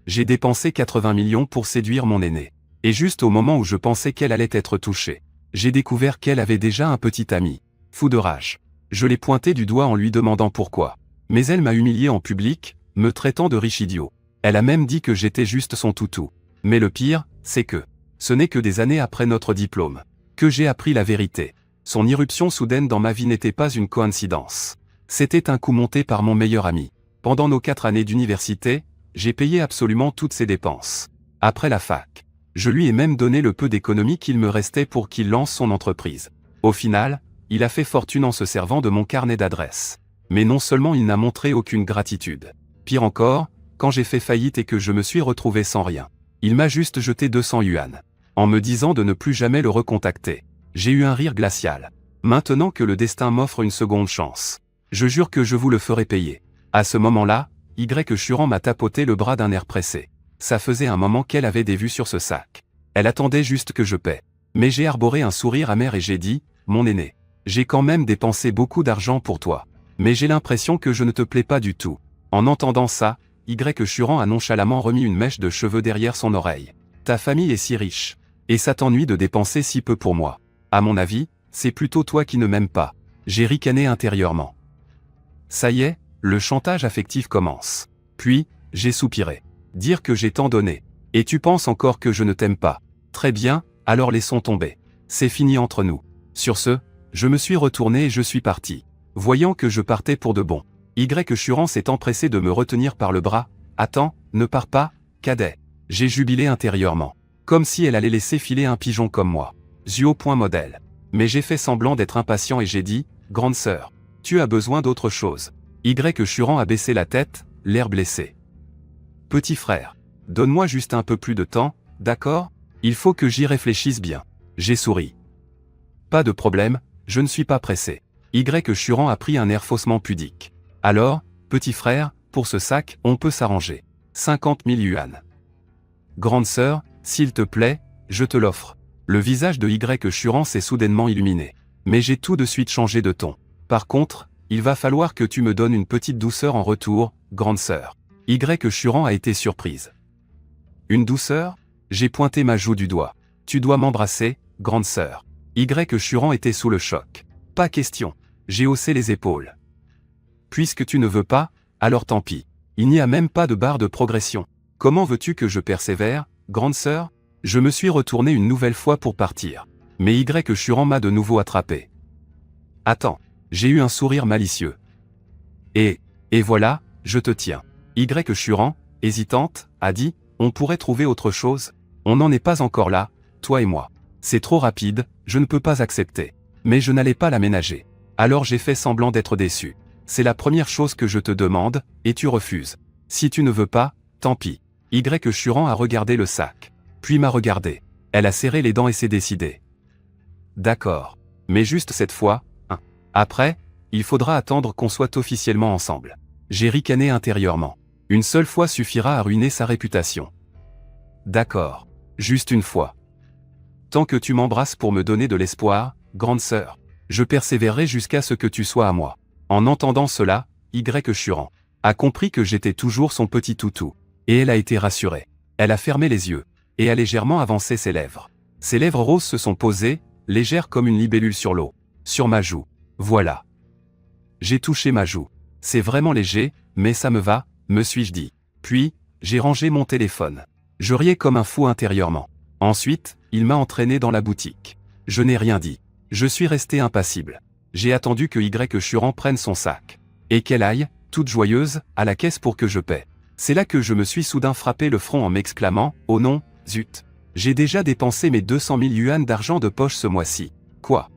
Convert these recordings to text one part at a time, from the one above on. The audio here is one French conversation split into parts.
J'ai dépensé 80 millions pour séduire mon aînée. Et juste au moment où je pensais qu'elle allait être touchée, j'ai découvert qu'elle avait déjà un petit ami. Fou de rage. Je l'ai pointé du doigt en lui demandant pourquoi. Mais elle m'a humilié en public, me traitant de riche idiot. Elle a même dit que j'étais juste son toutou. Mais le pire, c'est que ce n'est que des années après notre diplôme que j'ai appris la vérité. Son irruption soudaine dans ma vie n'était pas une coïncidence. C'était un coup monté par mon meilleur ami. Pendant nos 4 années d'université, j'ai payé absolument toutes ses dépenses. Après la fac, je lui ai même donné le peu d'économie qu'il me restait pour qu'il lance son entreprise. Au final, il a fait fortune en se servant de mon carnet d'adresses. Mais non seulement il n'a montré aucune gratitude. Pire encore, quand j'ai fait faillite et que je me suis retrouvé sans rien, il m'a juste jeté 200 yuan. En me disant de ne plus jamais le recontacter. J'ai eu un rire glacial. Maintenant que le destin m'offre une seconde chance, je jure que je vous le ferai payer. À ce moment-là, Churan m'a tapoté le bras d'un air pressé. Ça faisait un moment qu'elle avait des vues sur ce sac. Elle attendait juste que je paie. Mais j'ai arboré un sourire amer et j'ai dit, mon aîné, j'ai quand même dépensé beaucoup d'argent pour toi. Mais j'ai l'impression que je ne te plais pas du tout. En entendant ça, Churan a nonchalamment remis une mèche de cheveux derrière son oreille. Ta famille est si riche. Et ça t'ennuie de dépenser si peu pour moi. À mon avis, c'est plutôt toi qui ne m'aimes pas. J'ai ricané intérieurement. Ça y est, le chantage affectif commence. Puis, j'ai soupiré. Dire que j'ai tant donné. Et tu penses encore que je ne t'aime pas. Très bien, alors laissons tomber. C'est fini entre nous. Sur ce, je me suis retourné et je suis parti. Voyant que je partais pour de bon, Churan s'est empressé de me retenir par le bras. Attends, ne pars pas, cadet. J'ai jubilé intérieurement. Comme si elle allait laisser filer un pigeon comme moi. Modèle. Mais j'ai fait semblant d'être impatient et j'ai dit, grande sœur, tu as besoin d'autre chose. Churan a baissé la tête, l'air blessé. Petit frère, donne-moi juste un peu plus de temps, d'accord? Il faut que j'y réfléchisse bien. J'ai souri. Pas de problème, je ne suis pas pressé. Churan a pris un air faussement pudique. Alors, petit frère, pour ce sac, on peut s'arranger. 50 000 yuan. Grande sœur, s'il te plaît, je te l'offre. Le visage de Churan s'est soudainement illuminé. Mais j'ai tout de suite changé de ton. Par contre, il va falloir que tu me donnes une petite douceur en retour, grande sœur. Churan a été surprise. Une douceur? J'ai pointé ma joue du doigt. Tu dois m'embrasser, grande sœur. Churan était sous le choc. Pas question. J'ai haussé les épaules. Puisque tu ne veux pas, alors tant pis. Il n'y a même pas de barre de progression. Comment veux-tu que je persévère, grande sœur? Je me suis retourné une nouvelle fois pour partir. Mais Churan m'a de nouveau attrapé. Attends, j'ai eu un sourire malicieux. Et voilà, je te tiens. Churan, hésitante, a dit, on pourrait trouver autre chose. On n'en est pas encore là, toi et moi. C'est trop rapide, je ne peux pas accepter. Mais je n'allais pas l'aménager. Alors j'ai fait semblant d'être déçu. C'est la première chose que je te demande, et tu refuses. Si tu ne veux pas, tant pis. Churan a regardé le sac. Puis m'a regardé. Elle a serré les dents et s'est décidée. D'accord. Mais juste cette fois, hein. Après, il faudra attendre qu'on soit officiellement ensemble. J'ai ricané intérieurement. Une seule fois suffira à ruiner sa réputation. D'accord. Juste une fois. Tant que tu m'embrasses pour me donner de l'espoir, grande sœur, je persévérerai jusqu'à ce que tu sois à moi. En entendant cela, Churan a compris que j'étais toujours son petit toutou. Et elle a été rassurée. Elle a fermé les yeux. Et a légèrement avancé ses lèvres. Ses lèvres roses se sont posées, légères comme une libellule sur l'eau. Sur ma joue. Voilà. J'ai touché ma joue. C'est vraiment léger, mais ça me va, me suis-je dit. Puis, j'ai rangé mon téléphone. Je riais comme un fou intérieurement. Ensuite, il m'a entraîné dans la boutique. Je n'ai rien dit. Je suis resté impassible. J'ai attendu que Churan prenne son sac. Et qu'elle aille, toute joyeuse, à la caisse pour que je paie. C'est là que je me suis soudain frappé le front en m'exclamant, oh non, zut. J'ai déjà dépensé mes 200 000 yuan d'argent de poche ce mois-ci. Quoi?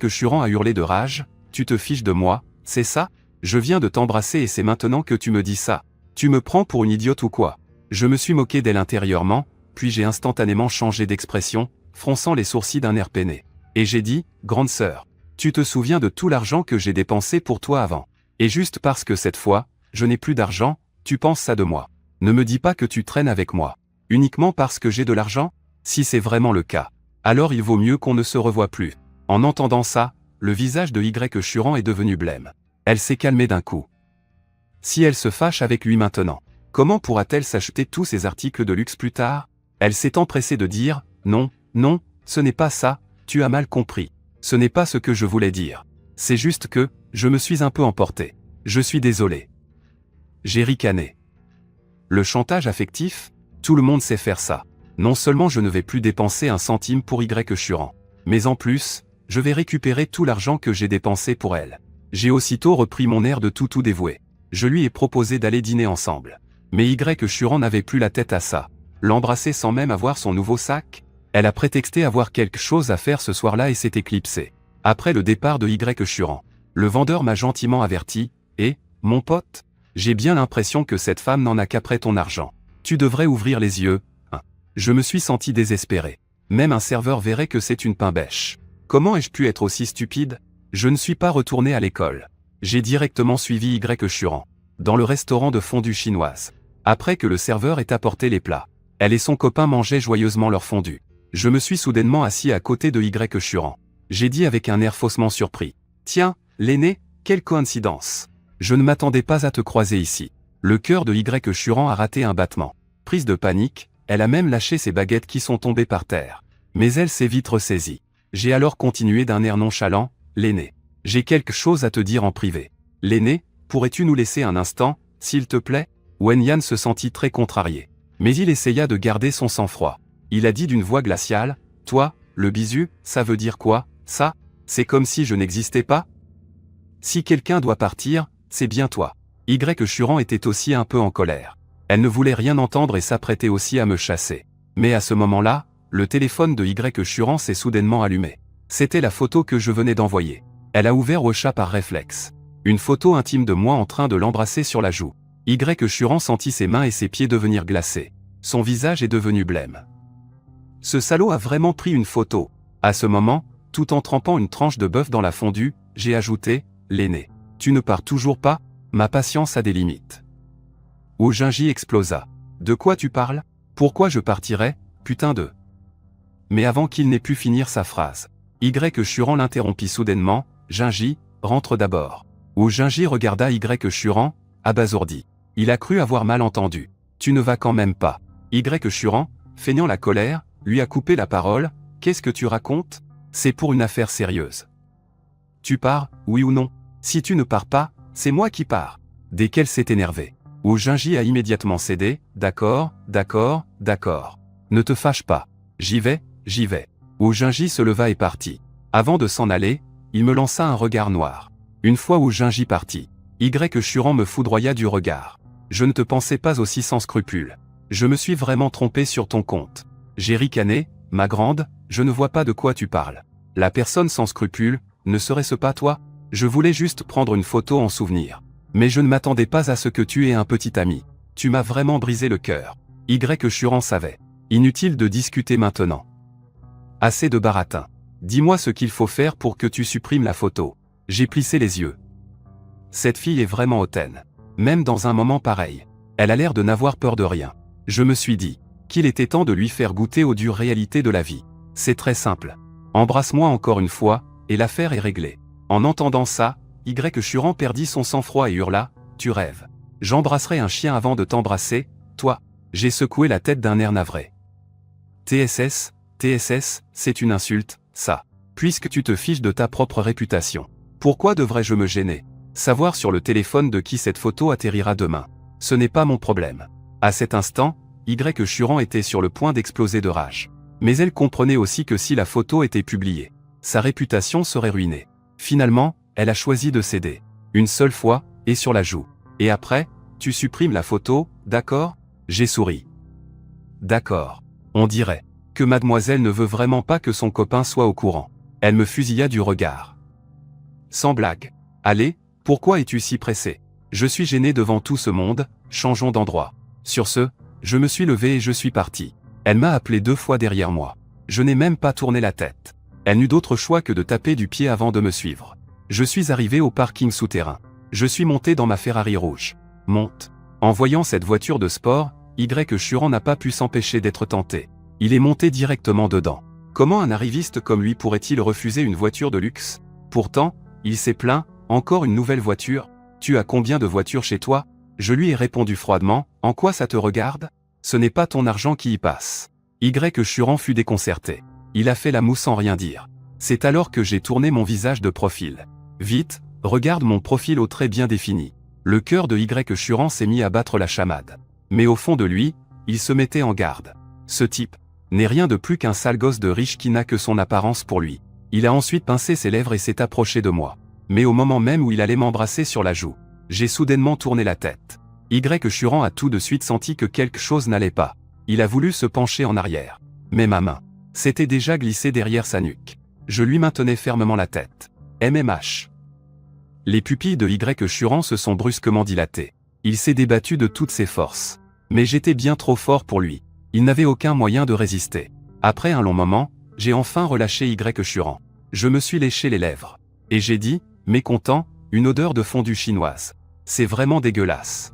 Churan a hurlé de rage, tu te fiches de moi, c'est ça? Je viens de t'embrasser et c'est maintenant que tu me dis ça. Tu me prends pour une idiote ou quoi? Je me suis moqué d'elle intérieurement, puis j'ai instantanément changé d'expression, fronçant les sourcils d'un air peiné. Et j'ai dit, grande sœur, tu te souviens de tout l'argent que j'ai dépensé pour toi avant. Et juste parce que cette fois, je n'ai plus d'argent, tu penses ça de moi. Ne me dis pas que tu traînes avec moi. Uniquement parce que j'ai de l'argent? Si c'est vraiment le cas, alors il vaut mieux qu'on ne se revoie plus. En entendant ça, le visage de Churan est devenu blême. Elle s'est calmée d'un coup. Si elle se fâche avec lui maintenant, Comment pourra-t-elle s'acheter tous ces articles de luxe plus tard? Elle s'est empressée de dire, non, non, ce n'est pas ça, tu as mal compris. Ce n'est pas ce que je voulais dire. C'est juste que, je me suis un peu emporté. Je suis désolé. J'ai ricané. Le chantage affectif? Tout le monde sait faire ça. Non seulement je ne vais plus dépenser un centime pour Y Churan, mais en plus, je vais récupérer tout l'argent que j'ai dépensé pour elle. J'ai aussitôt repris mon air de tout dévoué. Je lui ai proposé d'aller dîner ensemble. Mais Y Churan n'avait plus la tête à ça. L'embrasser sans même avoir son nouveau sac? Elle a prétexté avoir quelque chose à faire ce soir-là et s'est éclipsée. Après le départ de Y Churan, le vendeur m'a gentiment averti, et, mon pote, j'ai bien l'impression que cette femme n'en a qu'après ton argent. Tu devrais ouvrir les yeux, hein. Je me suis senti désespéré. Même un serveur verrait que c'est une pain-bêche. Comment ai-je pu être aussi stupide? Je ne suis pas retourné à l'école. J'ai directement suivi Y Churan, dans le restaurant de fondue chinoise. Après que le serveur ait apporté les plats, elle et son copain mangeaient joyeusement leur fondue. Je me suis soudainement assis à côté de Y Churan. J'ai dit avec un air faussement surpris. Tiens, l'aîné, quelle coïncidence. Je ne m'attendais pas à te croiser ici. Le cœur de Y Churan a raté un battement. Prise de panique, elle a même lâché ses baguettes qui sont tombées par terre. Mais elle s'est vite ressaisie. J'ai alors continué d'un air nonchalant, l'aîné. J'ai quelque chose à te dire en privé. L'aîné, pourrais-tu nous laisser un instant, s'il te plaît? Wen Yan se sentit très contrarié. Mais il essaya de garder son sang-froid. Il a dit d'une voix glaciale, toi, le bisu, ça veut dire quoi, ça? C'est comme si je n'existais pas? Si quelqu'un doit partir, c'est bien toi. Y Churan était aussi un peu en colère. Elle ne voulait rien entendre et s'apprêtait aussi à me chasser. Mais à ce moment-là, le téléphone de Y Churan s'est soudainement allumé. C'était la photo que je venais d'envoyer. Elle a ouvert au chat par réflexe. Une photo intime de moi en train de l'embrasser sur la joue. Y Churan sentit ses mains et ses pieds devenir glacés. Son visage est devenu blême. Ce salaud a vraiment pris une photo. À ce moment, tout en trempant une tranche de bœuf dans la fondue, j'ai ajouté, l'aîné. Tu ne pars toujours pas? Ma patience a des limites. Wu Jinji explosa. De quoi tu parles? Pourquoi je partirais, putain de... Mais avant qu'il n'ait pu finir sa phrase, Y Churan l'interrompit soudainement, Jinji, rentre d'abord. Wu Jinji regarda Y Churan, abasourdi. Il a cru avoir mal entendu. Tu ne vas quand même pas. Y Churan, feignant la colère, lui a coupé la parole. Qu'est-ce que tu racontes? C'est pour une affaire sérieuse. Tu pars, oui ou non? Si tu ne pars pas, c'est moi qui pars. Dès qu'elle s'est énervée, Wu Jinji a immédiatement cédé. D'accord, d'accord, d'accord. Ne te fâche pas. J'y vais, j'y vais. Wu Jinji se leva et partit. Avant de s'en aller, il me lança un regard noir. Une fois Wu Jinji parti, Y Churan me foudroya du regard. Je ne te pensais pas aussi sans scrupules. Je me suis vraiment trompé sur ton compte. J'ai ricané, ma grande, je ne vois pas de quoi tu parles. La personne sans scrupules, ne serait-ce pas toi? Je voulais juste prendre une photo en souvenir. Mais je ne m'attendais pas à ce que tu aies un petit ami. Tu m'as vraiment brisé le cœur. Y Churan savait. Inutile de discuter maintenant. Assez de baratin. Dis-moi ce qu'il faut faire pour que tu supprimes la photo. J'ai plissé les yeux. Cette fille est vraiment hautaine. Même dans un moment pareil. Elle a l'air de n'avoir peur de rien. Je me suis dit qu'il était temps de lui faire goûter aux dures réalités de la vie. C'est très simple. Embrasse-moi encore une fois, et l'affaire est réglée. En entendant ça, Y Churan perdit son sang-froid et hurla, tu rêves. J'embrasserai un chien avant de t'embrasser, toi. J'ai secoué la tête d'un air navré. TSS, c'est une insulte, ça. Puisque tu te fiches de ta propre réputation. Pourquoi devrais-je me gêner? Savoir sur le téléphone de qui cette photo atterrira demain. Ce n'est pas mon problème. À cet instant, Y Churan était sur le point d'exploser de rage. Mais elle comprenait aussi que si la photo était publiée, sa réputation serait ruinée. Finalement, elle a choisi de céder. Une seule fois, et sur la joue. Et après, tu supprimes la photo, d'accord? J'ai souri. D'accord. On dirait que mademoiselle ne veut vraiment pas que son copain soit au courant. Elle me fusilla du regard. Sans blague. Allez, pourquoi es-tu si pressé? Je suis gêné devant tout ce monde, changeons d'endroit. Sur ce, je me suis levé et je suis parti. Elle m'a appelé 2 fois derrière moi. Je n'ai même pas tourné la tête. Elle n'eut d'autre choix que de taper du pied avant de me suivre. Je suis arrivé au parking souterrain. Je suis monté dans ma Ferrari rouge. Monte. En voyant cette voiture de sport, Y Churan n'a pas pu s'empêcher d'être tenté. Il est monté directement dedans. Comment un arriviste comme lui pourrait-il refuser une voiture de luxe? Pourtant, il s'est plaint, encore une nouvelle voiture? Tu as combien de voitures chez toi? Je lui ai répondu froidement, En quoi ça te regarde? Ce n'est pas ton argent qui y passe. Y. Churan fut déconcerté. Il a fait la moue sans rien dire. C'est alors que j'ai tourné mon visage de profil. Vite, regarde mon profil au trait bien défini. Le cœur de Y. Churan s'est mis à battre la chamade. Mais au fond de lui, il se mettait en garde. Ce type n'est rien de plus qu'un sale gosse de riche qui n'a que son apparence pour lui. Il a ensuite pincé ses lèvres et s'est approché de moi. Mais au moment même où il allait m'embrasser sur la joue, j'ai soudainement tourné la tête. Y. Churan a tout de suite senti que quelque chose n'allait pas. Il a voulu se pencher en arrière. Mais ma main s'était déjà glissée derrière sa nuque. Je lui maintenais fermement la tête. MMH. Les pupilles de Y. Churan se sont brusquement dilatées. Il s'est débattu de toutes ses forces. Mais j'étais bien trop fort pour lui. Il n'avait aucun moyen de résister. Après un long moment, j'ai enfin relâché Y. Churan. Je me suis léché les lèvres. Et j'ai dit, mécontent, une odeur de fondue chinoise. C'est vraiment dégueulasse.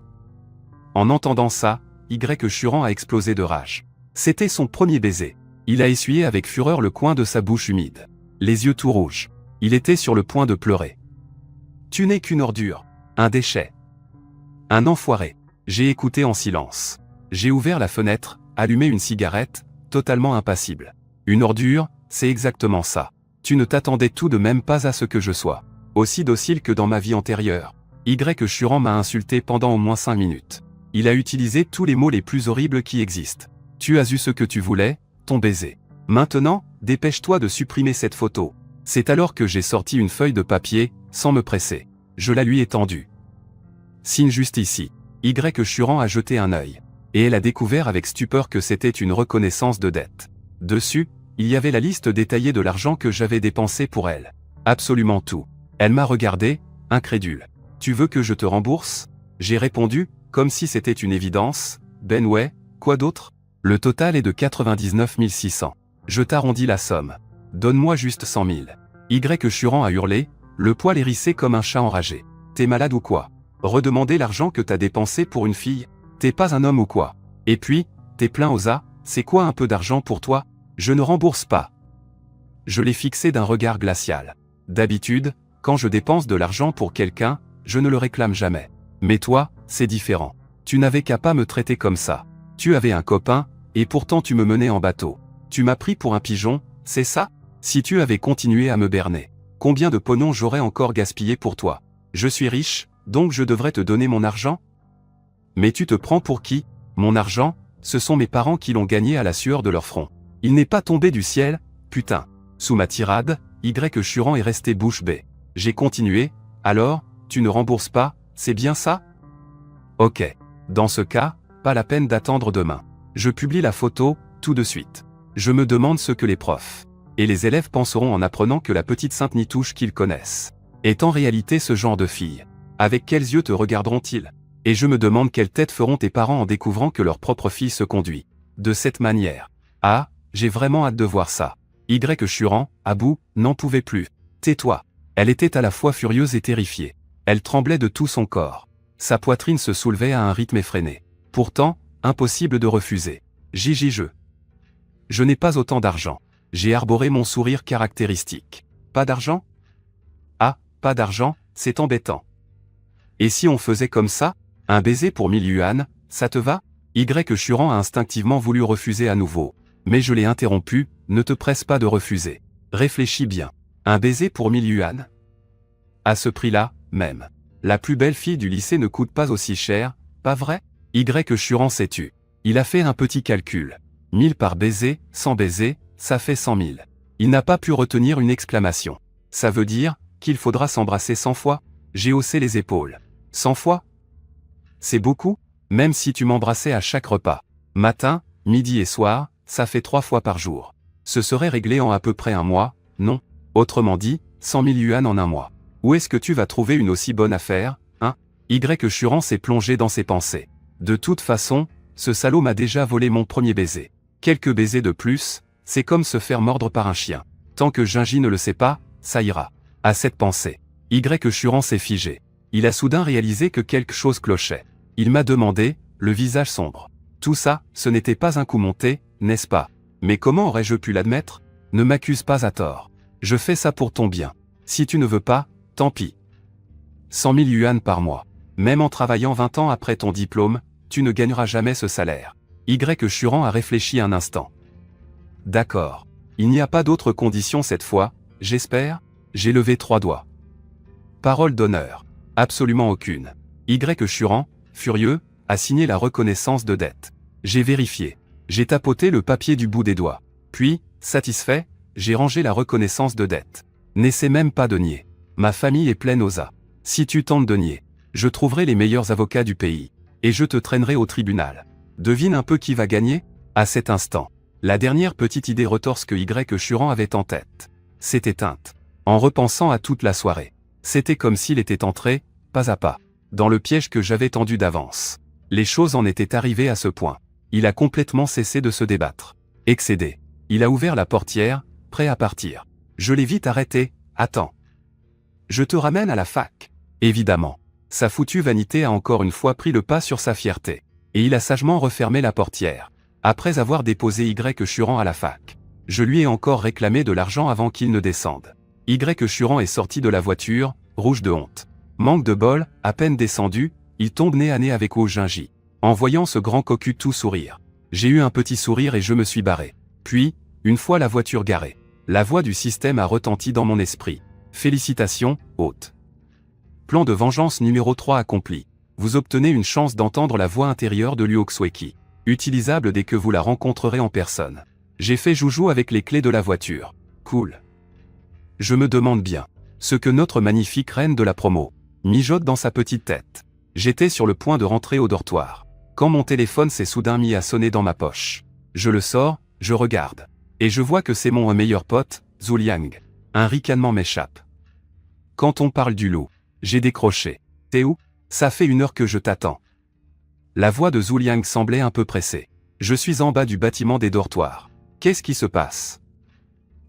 En entendant ça, Y. Churan a explosé de rage. C'était son premier baiser. Il a essuyé avec fureur le coin de sa bouche humide. Les yeux tout rouges. Il était sur le point de pleurer. Tu n'es qu'une ordure. Un déchet. Un enfoiré. J'ai écouté en silence. J'ai ouvert la fenêtre, allumé une cigarette, totalement impassible. Une ordure, c'est exactement ça. Tu ne t'attendais tout de même pas à ce que je sois aussi docile que dans ma vie antérieure. Y. Churan m'a insulté pendant au moins 5 minutes. Il a utilisé tous les mots les plus horribles qui existent. Tu as eu ce que tu voulais, ton baiser. Maintenant, dépêche-toi de supprimer cette photo. C'est alors que j'ai sorti une feuille de papier, sans me presser. Je la lui ai tendue. Signe juste ici. Y. Churan a jeté un œil. Et elle a découvert avec stupeur que c'était une reconnaissance de dette. Dessus, il y avait la liste détaillée de l'argent que j'avais dépensé pour elle. Absolument tout. Elle m'a regardé, incrédule. Tu veux que je te rembourse? J'ai répondu, comme si c'était une évidence. Ben ouais, quoi d'autre? Le total est de 99 600. Je t'arrondis la somme. Donne-moi juste 100 000. Y. Churan a hurlé, le poil hérissé comme un chat enragé. T'es malade ou quoi? Redemander l'argent que t'as dépensé pour une fille? T'es pas un homme ou quoi? Et puis, t'es plein aux as, c'est quoi un peu d'argent pour toi? Je ne rembourse pas. Je l'ai fixé d'un regard glacial. D'habitude, quand je dépense de l'argent pour quelqu'un, je ne le réclame jamais. Mais toi, c'est différent. Tu n'avais qu'à pas me traiter comme ça. Tu avais un copain, et pourtant tu me menais en bateau. Tu m'as pris pour un pigeon, c'est ça? Si tu avais continué à me berner, combien de pognon j'aurais encore gaspillé pour toi? Je suis riche, donc je devrais te donner mon argent? Mais tu te prends pour qui? Mon argent, ce sont mes parents qui l'ont gagné à la sueur de leur front. Il n'est pas tombé du ciel, putain. Sous ma tirade, Y. Churan est resté bouche bée. J'ai continué, alors, tu ne rembourses pas, c'est bien ça? Ok. Dans ce cas, pas la peine d'attendre demain. Je publie la photo, tout de suite. Je me demande ce que les profs et les élèves penseront en apprenant que la petite Sainte-Nitouche qu'ils connaissent est en réalité ce genre de fille. Avec quels yeux te regarderont-ils? Et je me demande quelle tête feront tes parents en découvrant que leur propre fille se conduit de cette manière. Ah, j'ai vraiment hâte de voir ça. Y. Churan, à bout, n'en pouvait plus. Tais-toi. Elle était à la fois furieuse et terrifiée. Elle tremblait de tout son corps. Sa poitrine se soulevait à un rythme effréné. Pourtant, impossible de refuser. Je n'ai pas autant d'argent. J'ai arboré mon sourire caractéristique. Pas d'argent? Ah, pas d'argent, c'est embêtant. Et si on faisait comme ça? Un baiser pour 1000 yuan, ça te va? Y. Churan a instinctivement voulu refuser à nouveau. Mais je l'ai interrompu, ne te presse pas de refuser. Réfléchis bien. Un baiser pour 1000 yuan? À ce prix-là, même. La plus belle fille du lycée ne coûte pas aussi cher, pas vrai? Y. Churan s'est tu. Il a fait un petit calcul. 1000 par baiser, 100 baisers, ça fait 100 000. Il n'a pas pu retenir une exclamation. Ça veut dire qu'il faudra s'embrasser 100 fois? J'ai haussé les épaules. 100 fois? C'est beaucoup? Même si tu m'embrassais à chaque repas. Matin, midi et soir, ça fait 3 fois par jour. Ce serait réglé en à peu près un mois, non? Autrement dit, 100 000 yuan en un mois. Où est-ce que tu vas trouver une aussi bonne affaire, hein? Y. Churan s'est plongé dans ses pensées. De toute façon, ce salaud m'a déjà volé mon premier baiser. Quelques baisers de plus, c'est comme se faire mordre par un chien. Tant que Gingy ne le sait pas, ça ira. À cette pensée, Y. Churan s'est figé. Il a soudain réalisé que quelque chose clochait. Il m'a demandé, le visage sombre. Tout ça, ce n'était pas un coup monté, n'est-ce pas? Mais comment aurais-je pu l'admettre? Ne m'accuse pas à tort. Je fais ça pour ton bien. Si tu ne veux pas, tant pis. 100 000 yuan par mois. Même en travaillant 20 ans après ton diplôme, tu ne gagneras jamais ce salaire. Y. Churan a réfléchi un instant. D'accord. Il n'y a pas d'autre condition cette fois, j'espère? J'ai levé 3 doigts. Parole d'honneur. Absolument aucune. Y. Churan, furieux, a signé la reconnaissance de dette. J'ai vérifié. J'ai tapoté le papier du bout des doigts. Puis, satisfait, j'ai rangé la reconnaissance de dette. N'essaie même pas de nier. Ma famille est pleine aux as. Si tu tentes de nier, je trouverai les meilleurs avocats du pays. Et je te traînerai au tribunal. Devine un peu qui va gagner? À cet instant, la dernière petite idée retorse que Y. Churan avait en tête s'est éteinte. En repensant à toute la soirée, c'était comme s'il était entré, pas à pas, dans le piège que j'avais tendu d'avance. Les choses en étaient arrivées à ce point. Il a complètement cessé de se débattre. Excédé. Il a ouvert la portière, prêt à partir. Je l'ai vite arrêté. Attends. Je te ramène à la fac. Évidemment. Sa foutue vanité a encore une fois pris le pas sur sa fierté. Et il a sagement refermé la portière. Après avoir déposé Y. Churan à la fac, je lui ai encore réclamé de l'argent avant qu'il ne descende. Y. Churan est sorti de la voiture, rouge de honte. Manque de bol, à peine descendu, il tombe nez à nez avec Oh Junji. En voyant ce grand cocu tout sourire, j'ai eu un petit sourire et je me suis barré. Puis, une fois la voiture garée, la voix du système a retenti dans mon esprit. Félicitations, hôte. Plan de vengeance numéro 3 accompli. Vous obtenez une chance d'entendre la voix intérieure de Liu Xueqi. Utilisable dès que vous la rencontrerez en personne. J'ai fait joujou avec les clés de la voiture. Cool. Je me demande bien ce que notre magnifique reine de la promo mijote dans sa petite tête. J'étais sur le point de rentrer au dortoir, quand mon téléphone s'est soudain mis à sonner dans ma poche. Je le sors, je regarde. Et je vois que c'est mon meilleur pote, Zhu Liang. Un ricanement m'échappe. Quand on parle du loup, j'ai décroché. T'es où? Ça fait 1 heure que je t'attends. La voix de Zhu Liang semblait un peu pressée. Je suis en bas du bâtiment des dortoirs. Qu'est-ce qui se passe?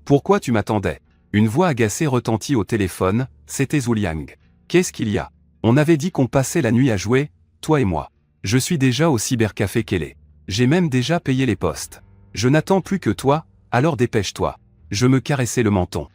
Pourquoi tu m'attendais? Une voix agacée retentit au téléphone, c'était Zhu Liang. Qu'est-ce qu'il y a? On avait dit qu'on passait la nuit à jouer, toi et moi. Je suis déjà au cybercafé Kelly. J'ai même déjà payé les postes. Je n'attends plus que toi, alors dépêche-toi. Je me caressais le menton.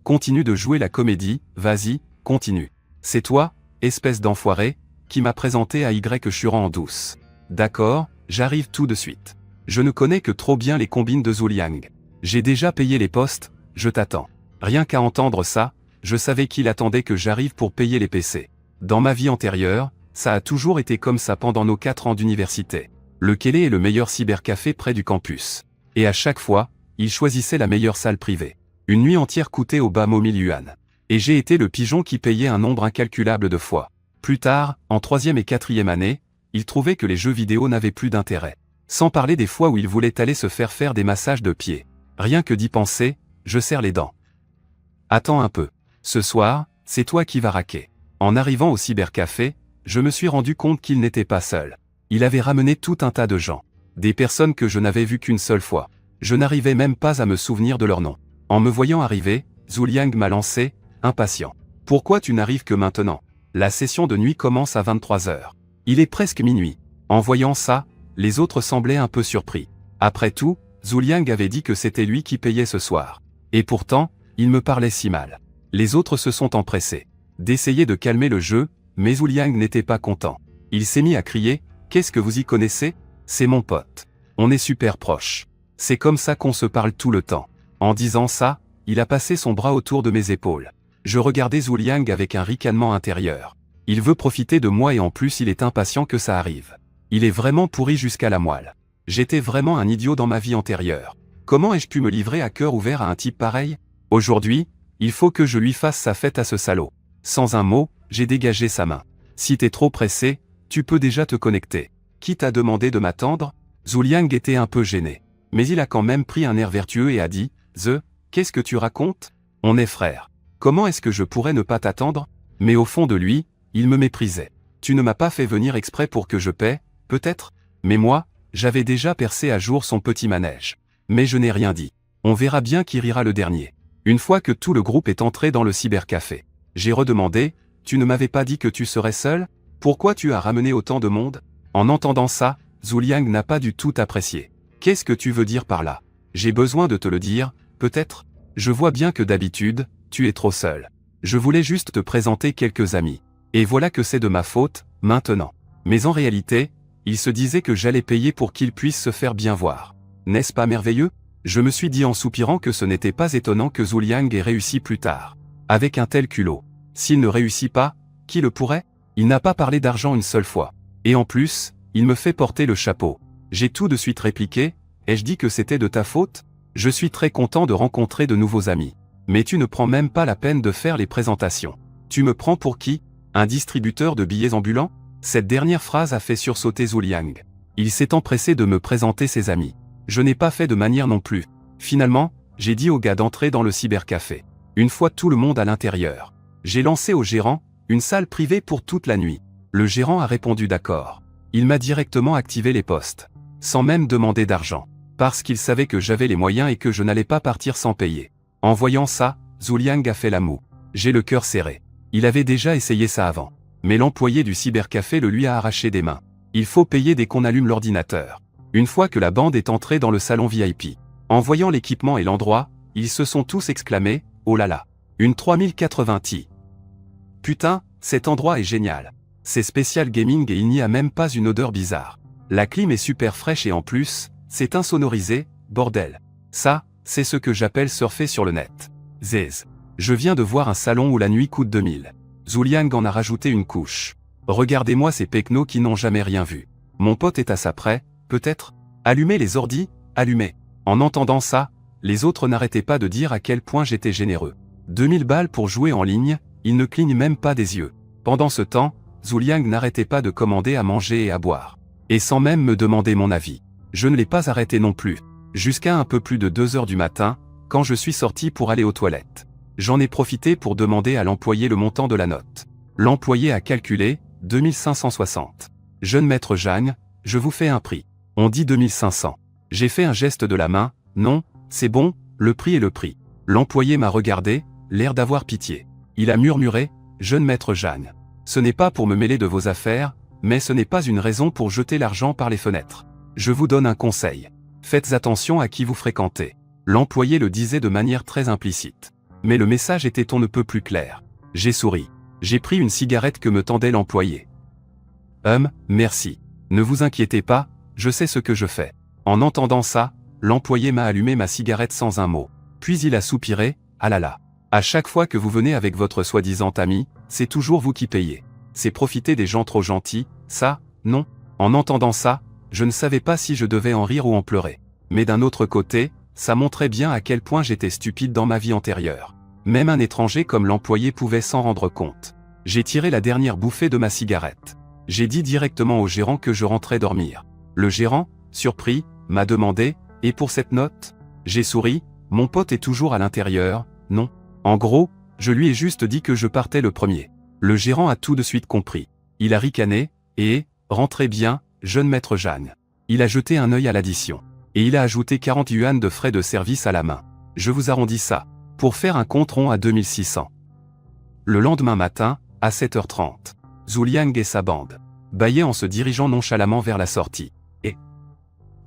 Continue de jouer la comédie, vas-y, continue. C'est toi, espèce d'enfoiré, qui m'a présenté à Y. Churan en douce. D'accord, j'arrive tout de suite. Je ne connais que trop bien les combines de Zhu Liang. J'ai déjà payé les postes, je t'attends. Rien qu'à entendre ça, je savais qu'il attendait que j'arrive pour payer les PC. Dans ma vie antérieure, ça a toujours été comme ça pendant nos 4 ans d'université. Le Kelly est le meilleur cybercafé près du campus. Et à chaque fois, il choisissait la meilleure salle privée. Une nuit entière coûtait au bas mot 1000 yuan. Et j'ai été le pigeon qui payait un nombre incalculable de fois. Plus tard, en 3e et 4e année, il trouvait que les jeux vidéo n'avaient plus d'intérêt. Sans parler des fois où il voulait aller se faire des massages de pieds. Rien que d'y penser, je serre les dents. Attends un peu. Ce soir, c'est toi qui vas raquer. En arrivant au cybercafé, je me suis rendu compte qu'il n'était pas seul. Il avait ramené tout un tas de gens. Des personnes que je n'avais vues qu'une seule fois. Je n'arrivais même pas à me souvenir de leur nom. En me voyant arriver, Zhu Liang m'a lancé, impatient. Pourquoi tu n'arrives que maintenant? La session de nuit commence à 23h. Il est presque minuit. En voyant ça, les autres semblaient un peu surpris. Après tout, Zhu Liang avait dit que c'était lui qui payait ce soir. Et pourtant, il me parlait si mal. Les autres se sont empressés d'essayer de calmer le jeu, mais Zhu Liang n'était pas content. Il s'est mis à crier, « Qu'est-ce que vous y connaissez? C'est mon pote. On est super proches. C'est comme ça qu'on se parle tout le temps. » En disant ça, il a passé son bras autour de mes épaules. Je regardais Zhu Liang avec un ricanement intérieur. Il veut profiter de moi et en plus il est impatient que ça arrive. Il est vraiment pourri jusqu'à la moelle. J'étais vraiment un idiot dans ma vie antérieure. Comment ai-je pu me livrer à cœur ouvert à un type pareil? Aujourd'hui, il faut que je lui fasse sa fête à ce salaud. Sans un mot, j'ai dégagé sa main. Si t'es trop pressé, tu peux déjà te connecter. Qui t'a demandé de m'attendre? Zhu Liang était un peu gêné. Mais il a quand même pris un air vertueux et a dit, qu'est-ce que tu racontes? On est frères. Comment est-ce que je pourrais ne pas t'attendre? Mais au fond de lui, il me méprisait. Tu ne m'as pas fait venir exprès pour que je paie, peut-être? Mais moi, j'avais déjà percé à jour son petit manège. Mais je n'ai rien dit. On verra bien qui rira le dernier. Une fois que tout le groupe est entré dans le cybercafé, j'ai redemandé, tu ne m'avais pas dit que tu serais seul? Pourquoi tu as ramené autant de monde? En entendant ça, Zhu Liang n'a pas du tout apprécié. Qu'est-ce que tu veux dire par là? J'ai besoin de te le dire, peut-être? Je vois bien que d'habitude, tu es trop seul. Je voulais juste te présenter quelques amis. Et voilà que c'est de ma faute, maintenant. Mais en réalité, Il se disait que j'allais payer pour qu'il puisse se faire bien voir. N'est-ce pas merveilleux? Je me suis dit en soupirant que ce n'était pas étonnant que Zhu Liang ait réussi plus tard. Avec un tel culot. S'il ne réussit pas, qui le pourrait? Il n'a pas parlé d'argent une seule fois. Et en plus, il me fait porter le chapeau. J'ai tout de suite répliqué, ai-je dit que c'était de ta faute? Je suis très content de rencontrer de nouveaux amis. Mais tu ne prends même pas la peine de faire les présentations. Tu me prends pour qui? Un distributeur de billets ambulants? Cette dernière phrase a fait sursauter Zhu Liang. Il s'est empressé de me présenter ses amis. Je n'ai pas fait de manière non plus. Finalement, j'ai dit au gars d'entrer dans le cybercafé. Une fois tout le monde à l'intérieur. J'ai lancé au gérant, une salle privée pour toute la nuit. Le gérant a répondu d'accord. Il m'a directement activé les postes. Sans même demander d'argent. Parce qu'il savait que j'avais les moyens et que je n'allais pas partir sans payer. En voyant ça, Zhu Liang a fait la moue. J'ai le cœur serré. Il avait déjà essayé ça avant. Mais l'employé du cybercafé le lui a arraché des mains. Il faut payer dès qu'on allume l'ordinateur. Une fois que la bande est entrée dans le salon VIP. En voyant l'équipement et l'endroit, ils se sont tous exclamés, oh là là. Une 3080 Ti. Putain, cet endroit est génial. C'est spécial gaming et il n'y a même pas une odeur bizarre. La clim est super fraîche et en plus, c'est insonorisé, bordel. Ça, c'est ce que j'appelle surfer sur le net. Zez. Je viens de voir un salon où la nuit coûte 2000. Zhu Liang en a rajouté une couche. Regardez-moi ces pecnos qui n'ont jamais rien vu. Mon pote est à ça près, peut-être? Allumez les ordis, allumez. En entendant ça, les autres n'arrêtaient pas de dire à quel point j'étais généreux. 2000 balles pour jouer en ligne, ils ne clignent même pas des yeux. Pendant ce temps, Zhu Liang n'arrêtait pas de commander à manger et à boire. Et sans même me demander mon avis. Je ne l'ai pas arrêté non plus. Jusqu'à un peu plus de 2 heures du matin, quand je suis sorti pour aller aux toilettes. J'en ai profité pour demander à l'employé le montant de la note. L'employé a calculé, 2560. Jeune maître Zhang, je vous fais un prix. On dit 2500. J'ai fait un geste de la main, non, c'est bon, le prix est le prix. L'employé m'a regardé, l'air d'avoir pitié. Il a murmuré, jeune maître Zhang. Ce n'est pas pour me mêler de vos affaires, mais ce n'est pas une raison pour jeter l'argent par les fenêtres. Je vous donne un conseil. Faites attention à qui vous fréquentez. L'employé le disait de manière très implicite. Mais le message était on ne peut plus clair. J'ai souri. J'ai pris une cigarette que me tendait l'employé. Merci. Ne vous inquiétez pas, je sais ce que je fais. En entendant ça, l'employé m'a allumé ma cigarette sans un mot. Puis il a soupiré, ah là là. À chaque fois que vous venez avec votre soi-disant ami, c'est toujours vous qui payez. C'est profiter des gens trop gentils, ça, non. En entendant ça, je ne savais pas si je devais en rire ou en pleurer. Mais d'un autre côté, ça montrait bien à quel point j'étais stupide dans ma vie antérieure. Même un étranger comme l'employé pouvait s'en rendre compte. J'ai tiré la dernière bouffée de ma cigarette. J'ai dit directement au gérant que je rentrais dormir. Le gérant, surpris, m'a demandé, et pour cette note? J'ai souri, mon pote est toujours à l'intérieur, non. En gros, je lui ai juste dit que je partais le premier. Le gérant a tout de suite compris. Il a ricané, et, rentrez bien, jeune maître Zhang. Il a jeté un œil à l'addition. Et il a ajouté 40 yuan de frais de service à la main. Je vous arrondis ça. Pour faire un compte rond à 2600. Le lendemain matin, à 7h30, Zhu Liang et sa bande bâillaient en se dirigeant nonchalamment vers la sortie. Et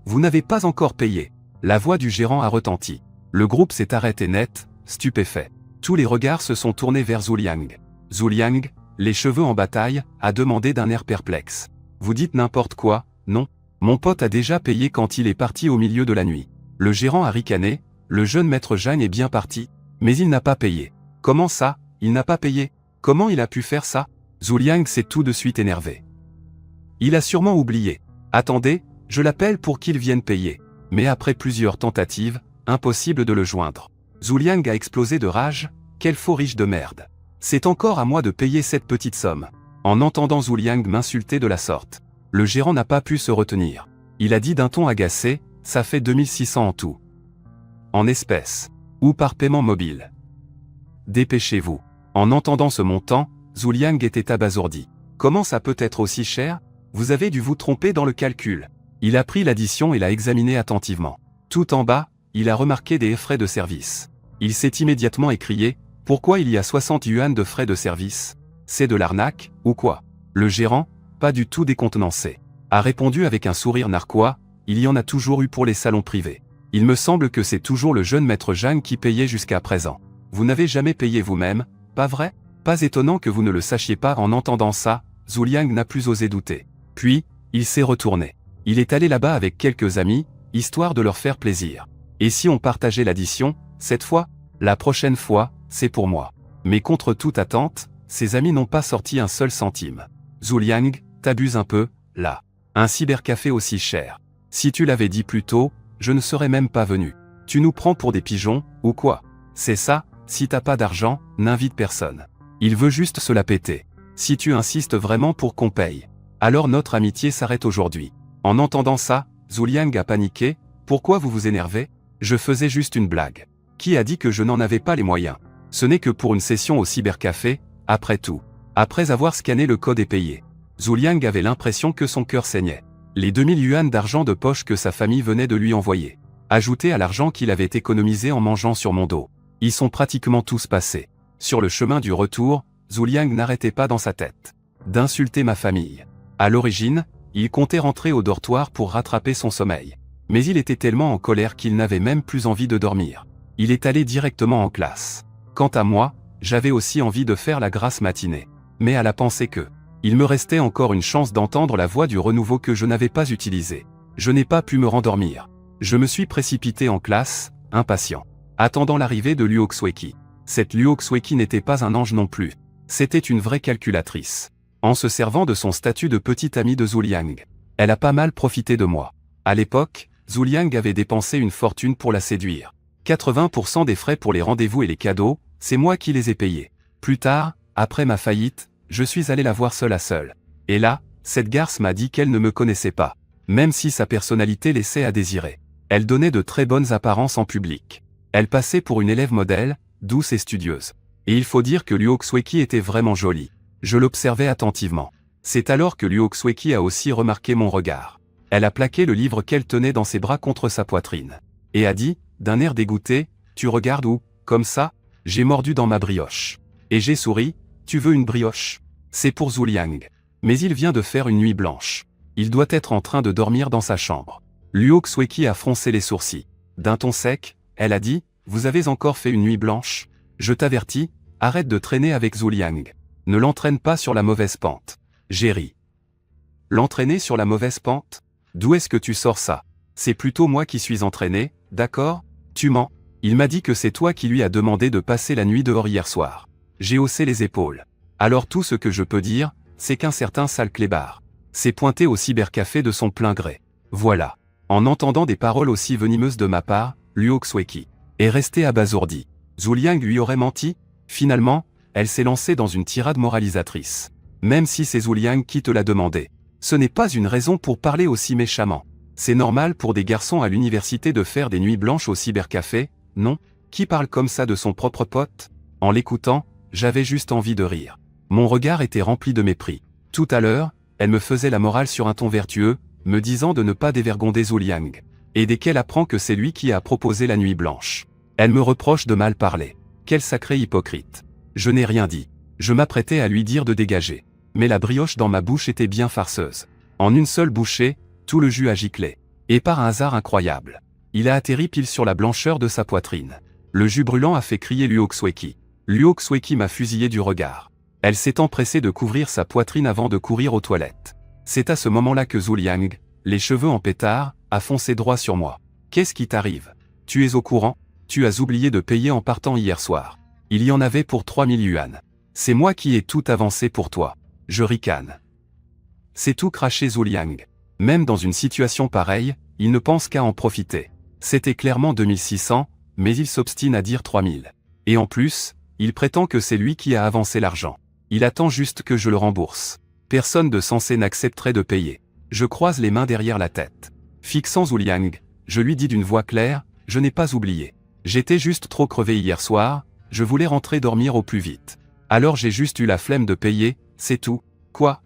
vous n'avez pas encore payé. La voix du gérant a retenti. Le groupe s'est arrêté net, stupéfait. Tous les regards se sont tournés vers Zhu Liang. Zhu Liang, les cheveux en bataille, a demandé d'un air perplexe. Vous dites n'importe quoi, non? Mon pote a déjà payé quand il est parti au milieu de la nuit. Le gérant a ricané, le jeune maître Zhang est bien parti. Mais il n'a pas payé. Comment ça, il n'a pas payé? Comment il a pu faire ça? Zhu Liang s'est tout de suite énervé. Il a sûrement oublié. Attendez, je l'appelle pour qu'il vienne payer. Mais après plusieurs tentatives, impossible de le joindre. Zhu Liang a explosé de rage, quel faux riche de merde. C'est encore à moi de payer cette petite somme. En entendant Zhu Liang m'insulter de la sorte, le gérant n'a pas pu se retenir. Il a dit d'un ton agacé, ça fait 2600 en tout. En espèces. Ou par paiement mobile. Dépêchez-vous. En entendant ce montant, Zhu Liang était abasourdi. Comment ça peut être aussi cher? Vous avez dû vous tromper dans le calcul. Il a pris l'addition et l'a examiné attentivement. Tout en bas, il a remarqué des frais de service. Il s'est immédiatement écrié, pourquoi il y a 60 yuan de frais de service? C'est de l'arnaque, ou quoi? Le gérant, pas du tout décontenancé, a répondu avec un sourire narquois, il y en a toujours eu pour les salons privés. Il me semble que c'est toujours le jeune maître Zhang qui payait jusqu'à présent. Vous n'avez jamais payé vous-même, pas vrai? Pas étonnant que vous ne le sachiez pas. En entendant ça, Zhu Liang n'a plus osé douter. Puis, Il s'est retourné. Il est allé là-bas avec quelques amis, histoire de leur faire plaisir. Et si on partageait l'addition, cette fois, la prochaine fois, c'est pour moi. Mais contre toute attente, ses amis n'ont pas sorti un seul centime. Zhu Liang, t'abuses un peu, là. Un cybercafé aussi cher. Si tu l'avais dit plus tôt, je ne serais même pas venu. Tu nous prends pour des pigeons, ou quoi? C'est ça, si t'as pas d'argent, n'invite personne. Il veut juste se la péter. Si tu insistes vraiment pour qu'on paye, alors notre amitié s'arrête aujourd'hui. En entendant ça, Zhu Liang a paniqué. Pourquoi vous vous énervez? Je faisais juste une blague. Qui a dit que je n'en avais pas les moyens? Ce n'est que pour une session au cybercafé, après tout. Après avoir scanné le code et payé, Zhu Liang avait l'impression que son cœur saignait. Les 2000 yuan d'argent de poche que sa famille venait de lui envoyer, ajoutés à l'argent qu'il avait économisé en mangeant sur mon dos, ils sont pratiquement tous passés. Sur le chemin du retour, Zhu Liang n'arrêtait pas dans sa tête d'insulter ma famille. À l'origine, il comptait rentrer au dortoir pour rattraper son sommeil. Mais il était tellement en colère qu'il n'avait même plus envie de dormir. Il est allé directement en classe. Quant à moi, j'avais aussi envie de faire la grasse matinée. Mais à la pensée que il me restait encore une chance d'entendre la voix du renouveau que je n'avais pas utilisée. Je n'ai pas pu me rendormir. Je me suis précipité en classe, impatient, attendant l'arrivée de Luo Xueqi. Cette Luo Xueqi n'était pas un ange non plus. C'était une vraie calculatrice. En se servant de son statut de petite amie de Zhu Liang, elle a pas mal profité de moi. À l'époque, Zhu Liang avait dépensé une fortune pour la séduire. 80% des frais pour les rendez-vous et les cadeaux, c'est moi qui les ai payés. Plus tard, après ma faillite, je suis allé la voir seule à seule. Et là, cette garce m'a dit qu'elle ne me connaissait pas. Même si sa personnalité laissait à désirer. Elle donnait de très bonnes apparences en public. Elle passait pour une élève modèle, douce et studieuse. Et il faut dire que Luo Xueqi était vraiment jolie. Je l'observais attentivement. C'est alors que Luo Xueqi a aussi remarqué mon regard. Elle a plaqué le livre qu'elle tenait dans ses bras contre sa poitrine. Et a dit, d'un air dégoûté, « Tu regardes où, comme ça ?» J'ai mordu dans ma brioche. Et j'ai souri, « Tu veux une brioche ?» C'est pour Zhu Liang. Mais il vient de faire une nuit blanche. Il doit être en train de dormir dans sa chambre. Luo Xueqi a froncé les sourcils. D'un ton sec, elle a dit, « Vous avez encore fait une nuit blanche? Je t'avertis, arrête de traîner avec Zhu Liang. Ne l'entraîne pas sur la mauvaise pente. » J'ai ri. L'entraîner sur la mauvaise pente? D'où est-ce que tu sors ça? C'est plutôt moi qui suis entraîné, d'accord? Tu mens. Il m'a dit que c'est toi qui lui as demandé de passer la nuit dehors hier soir. J'ai haussé les épaules. Alors tout ce que je peux dire, c'est qu'un certain sale clébard s'est pointé au cybercafé de son plein gré. Voilà. En entendant des paroles aussi venimeuses de ma part, Luo Xueqi est resté abasourdi. Zhu Liang lui aurait menti? Finalement, elle s'est lancée dans une tirade moralisatrice. Même si c'est Zhu Liang qui te l'a demandé. Ce n'est pas une raison pour parler aussi méchamment. C'est normal pour des garçons à l'université de faire des nuits blanches au cybercafé, non? Qui parle comme ça de son propre pote? En l'écoutant, j'avais juste envie de rire. Mon regard était rempli de mépris. Tout à l'heure, elle me faisait la morale sur un ton vertueux, me disant de ne pas dévergonder Zhu Liang. Et dès qu'elle apprend que c'est lui qui a proposé la nuit blanche, elle me reproche de mal parler. Quel sacré hypocrite. Je n'ai rien dit. Je m'apprêtais à lui dire de dégager. Mais la brioche dans ma bouche était bien farceuse. En une seule bouchée, tout le jus a giclé. Et par un hasard incroyable, il a atterri pile sur la blancheur de sa poitrine. Le jus brûlant a fait crier Luo Xueqi. Luo Xueqi m'a fusillé du regard. Elle s'est empressée de couvrir sa poitrine avant de courir aux toilettes. C'est à ce moment-là que Zhu Liang, les cheveux en pétard, a foncé droit sur moi. Qu'est-ce qui t'arrive? Tu es au courant? Tu as oublié de payer en partant hier soir. Il y en avait pour 3000 yuan. C'est moi qui ai tout avancé pour toi. Je ricane. C'est tout craché Zhu Liang. Même dans une situation pareille, il ne pense qu'à en profiter. C'était clairement 2600, mais il s'obstine à dire 3000. Et en plus, il prétend que c'est lui qui a avancé l'argent. Il attend juste que je le rembourse. Personne de sensé n'accepterait de payer. Je croise les mains derrière la tête. Fixant Zhu Liang, je lui dis d'une voix claire, je n'ai pas oublié. J'étais juste trop crevé hier soir, je voulais rentrer dormir au plus vite. Alors j'ai juste eu la flemme de payer, c'est tout. Quoi?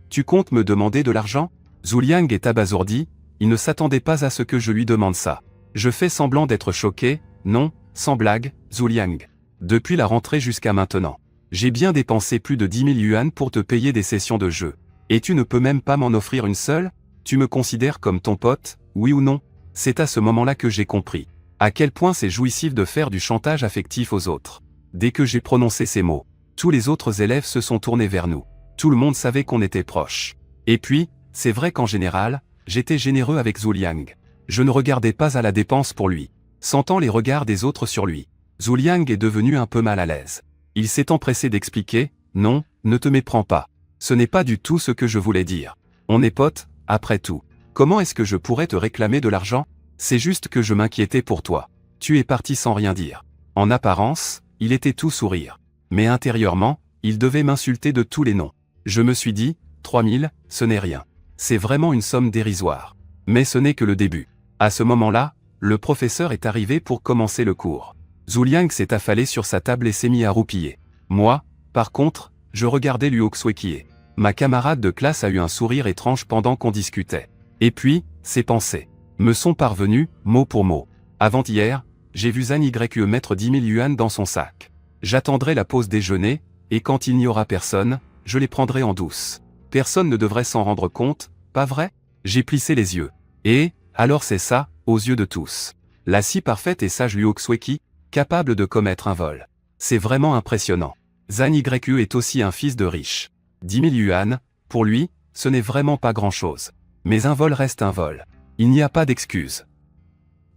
Tu comptes me demander de l'argent? Zhu Liang est abasourdi, il ne s'attendait pas à ce que je lui demande ça. Je fais semblant d'être choqué, non, sans blague, Zhu Liang. Depuis la rentrée jusqu'à maintenant, j'ai bien dépensé plus de 10 000 yuan pour te payer des sessions de jeu. Et tu ne peux même pas m'en offrir une seule? Tu me considères comme ton pote, oui ou non? C'est à ce moment-là que j'ai compris à quel point c'est jouissif de faire du chantage affectif aux autres. Dès que j'ai prononcé ces mots, tous les autres élèves se sont tournés vers nous. Tout le monde savait qu'on était proches. Et puis, C'est vrai qu'en général, j'étais généreux avec Zhu Liang. Je ne regardais pas à la dépense pour lui. Sentant les regards des autres sur lui, Zhu Liang est devenu un peu mal à l'aise. Il s'est empressé d'expliquer, « Non, ne te méprends pas. Ce n'est pas du tout ce que je voulais dire. On est potes, après tout. Comment est-ce que je pourrais te réclamer de l'argent? C'est juste que je m'inquiétais pour toi. Tu es parti sans rien dire. » En apparence, il était tout sourire. Mais intérieurement, il devait m'insulter de tous les noms. Je me suis dit, 3000, ce n'est rien. C'est vraiment une somme dérisoire. Mais ce n'est que le début. À ce moment-là, le professeur est arrivé pour commencer le cours. Zhu Liang s'est affalé sur sa table et s'est mis à roupiller. Moi, par contre, je regardais Luo Xueqi. Ma camarade de classe a eu un sourire étrange pendant qu'on discutait. Et puis, ses pensées me sont parvenues, mot pour mot. Avant-hier, j'ai vu Zhan Yue mettre 10 000 yuan dans son sac. J'attendrai la pause déjeuner, et quand il n'y aura personne, je les prendrai en douce. Personne ne devrait s'en rendre compte, pas vrai? J'ai plissé les yeux. Et, alors c'est ça, aux yeux de tous. La si parfaite et sage Luo Xueqi, capable de commettre un vol. C'est vraiment impressionnant. Zhan Yue est aussi un fils de riche. 10 000 yuan, pour lui, ce n'est vraiment pas grand-chose. Mais un vol reste un vol. Il n'y a pas d'excuse.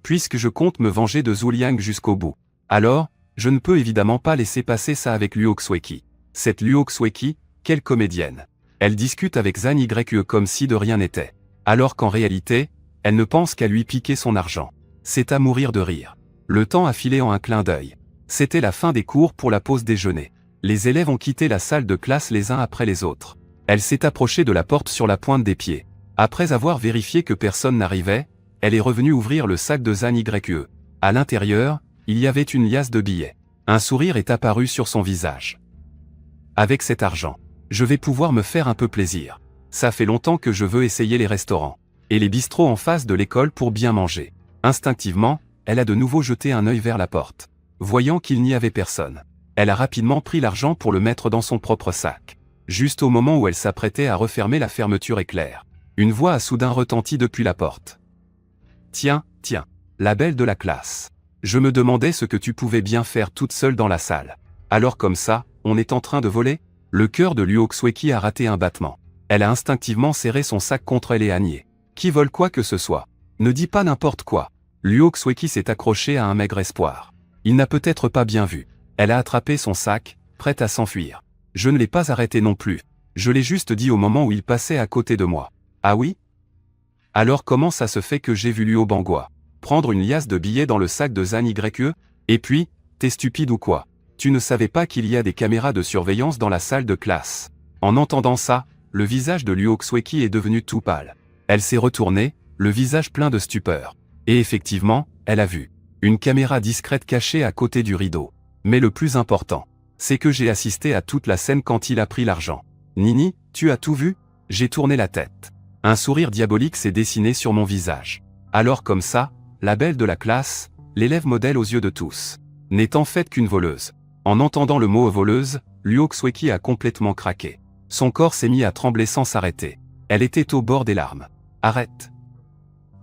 Puisque je compte me venger de Zhu Liang jusqu'au bout. Alors, je ne peux évidemment pas laisser passer ça avec Luo Xueqi. Cette Luo Xueqi, quelle comédienne. Elle discute avec Zhan Yue comme si de rien n'était. Alors qu'en réalité, elle ne pense qu'à lui piquer son argent. C'est à mourir de rire. Le temps a filé en un clin d'œil. C'était la fin des cours pour la pause déjeuner. Les élèves ont quitté la salle de classe les uns après les autres. Elle s'est approchée de la porte sur la pointe des pieds. Après avoir vérifié que personne n'arrivait, elle est revenue ouvrir le sac de Zhan Yue. À l'intérieur, il y avait une liasse de billets. Un sourire est apparu sur son visage. Avec cet argent, je vais pouvoir me faire un peu plaisir. Ça fait longtemps que je veux essayer les restaurants et les bistrots en face de l'école pour bien manger. Instinctivement, elle a de nouveau jeté un œil vers la porte. Voyant qu'il n'y avait personne, elle a rapidement pris l'argent pour le mettre dans son propre sac. Juste au moment où elle s'apprêtait à refermer la fermeture éclair, une voix a soudain retenti depuis la porte. Tiens, la belle de la classe. Je me demandais ce que tu pouvais bien faire toute seule dans la salle. Alors comme ça, on est en train de voler? Le cœur de Luo Xueqi a raté un battement. Elle a instinctivement serré son sac contre elle et a nié. Qui vole quoi que ce soit? Ne dis pas n'importe quoi. Luo Xueqi s'est accroché à un maigre espoir. Il n'a peut-être pas bien vu. Elle a attrapé son sac, prête à s'enfuir. Je ne l'ai pas arrêté non plus. Je l'ai juste dit au moment où il passait à côté de moi. Ah oui? Alors comment ça se fait que j'ai vu Luo Bangua prendre une liasse de billets dans le sac de Zhan Yue? Et puis, t'es stupide ou quoi? Tu ne savais pas qu'il y a des caméras de surveillance dans la salle de classe. En entendant ça, le visage de Luo Xueqi est devenu tout pâle. Elle s'est retournée, le visage plein de stupeur. Et effectivement, elle a vu une caméra discrète cachée à côté du rideau. Mais le plus important, c'est que j'ai assisté à toute la scène quand il a pris l'argent. Nini, tu as tout vu? J'ai tourné la tête. Un sourire diabolique s'est dessiné sur mon visage. Alors comme ça, la belle de la classe, l'élève modèle aux yeux de tous, n'est en fait qu'une voleuse. En entendant le mot voleuse, Luo Xueqi a complètement craqué. Son corps s'est mis à trembler sans s'arrêter. Elle était au bord des larmes. Arrête.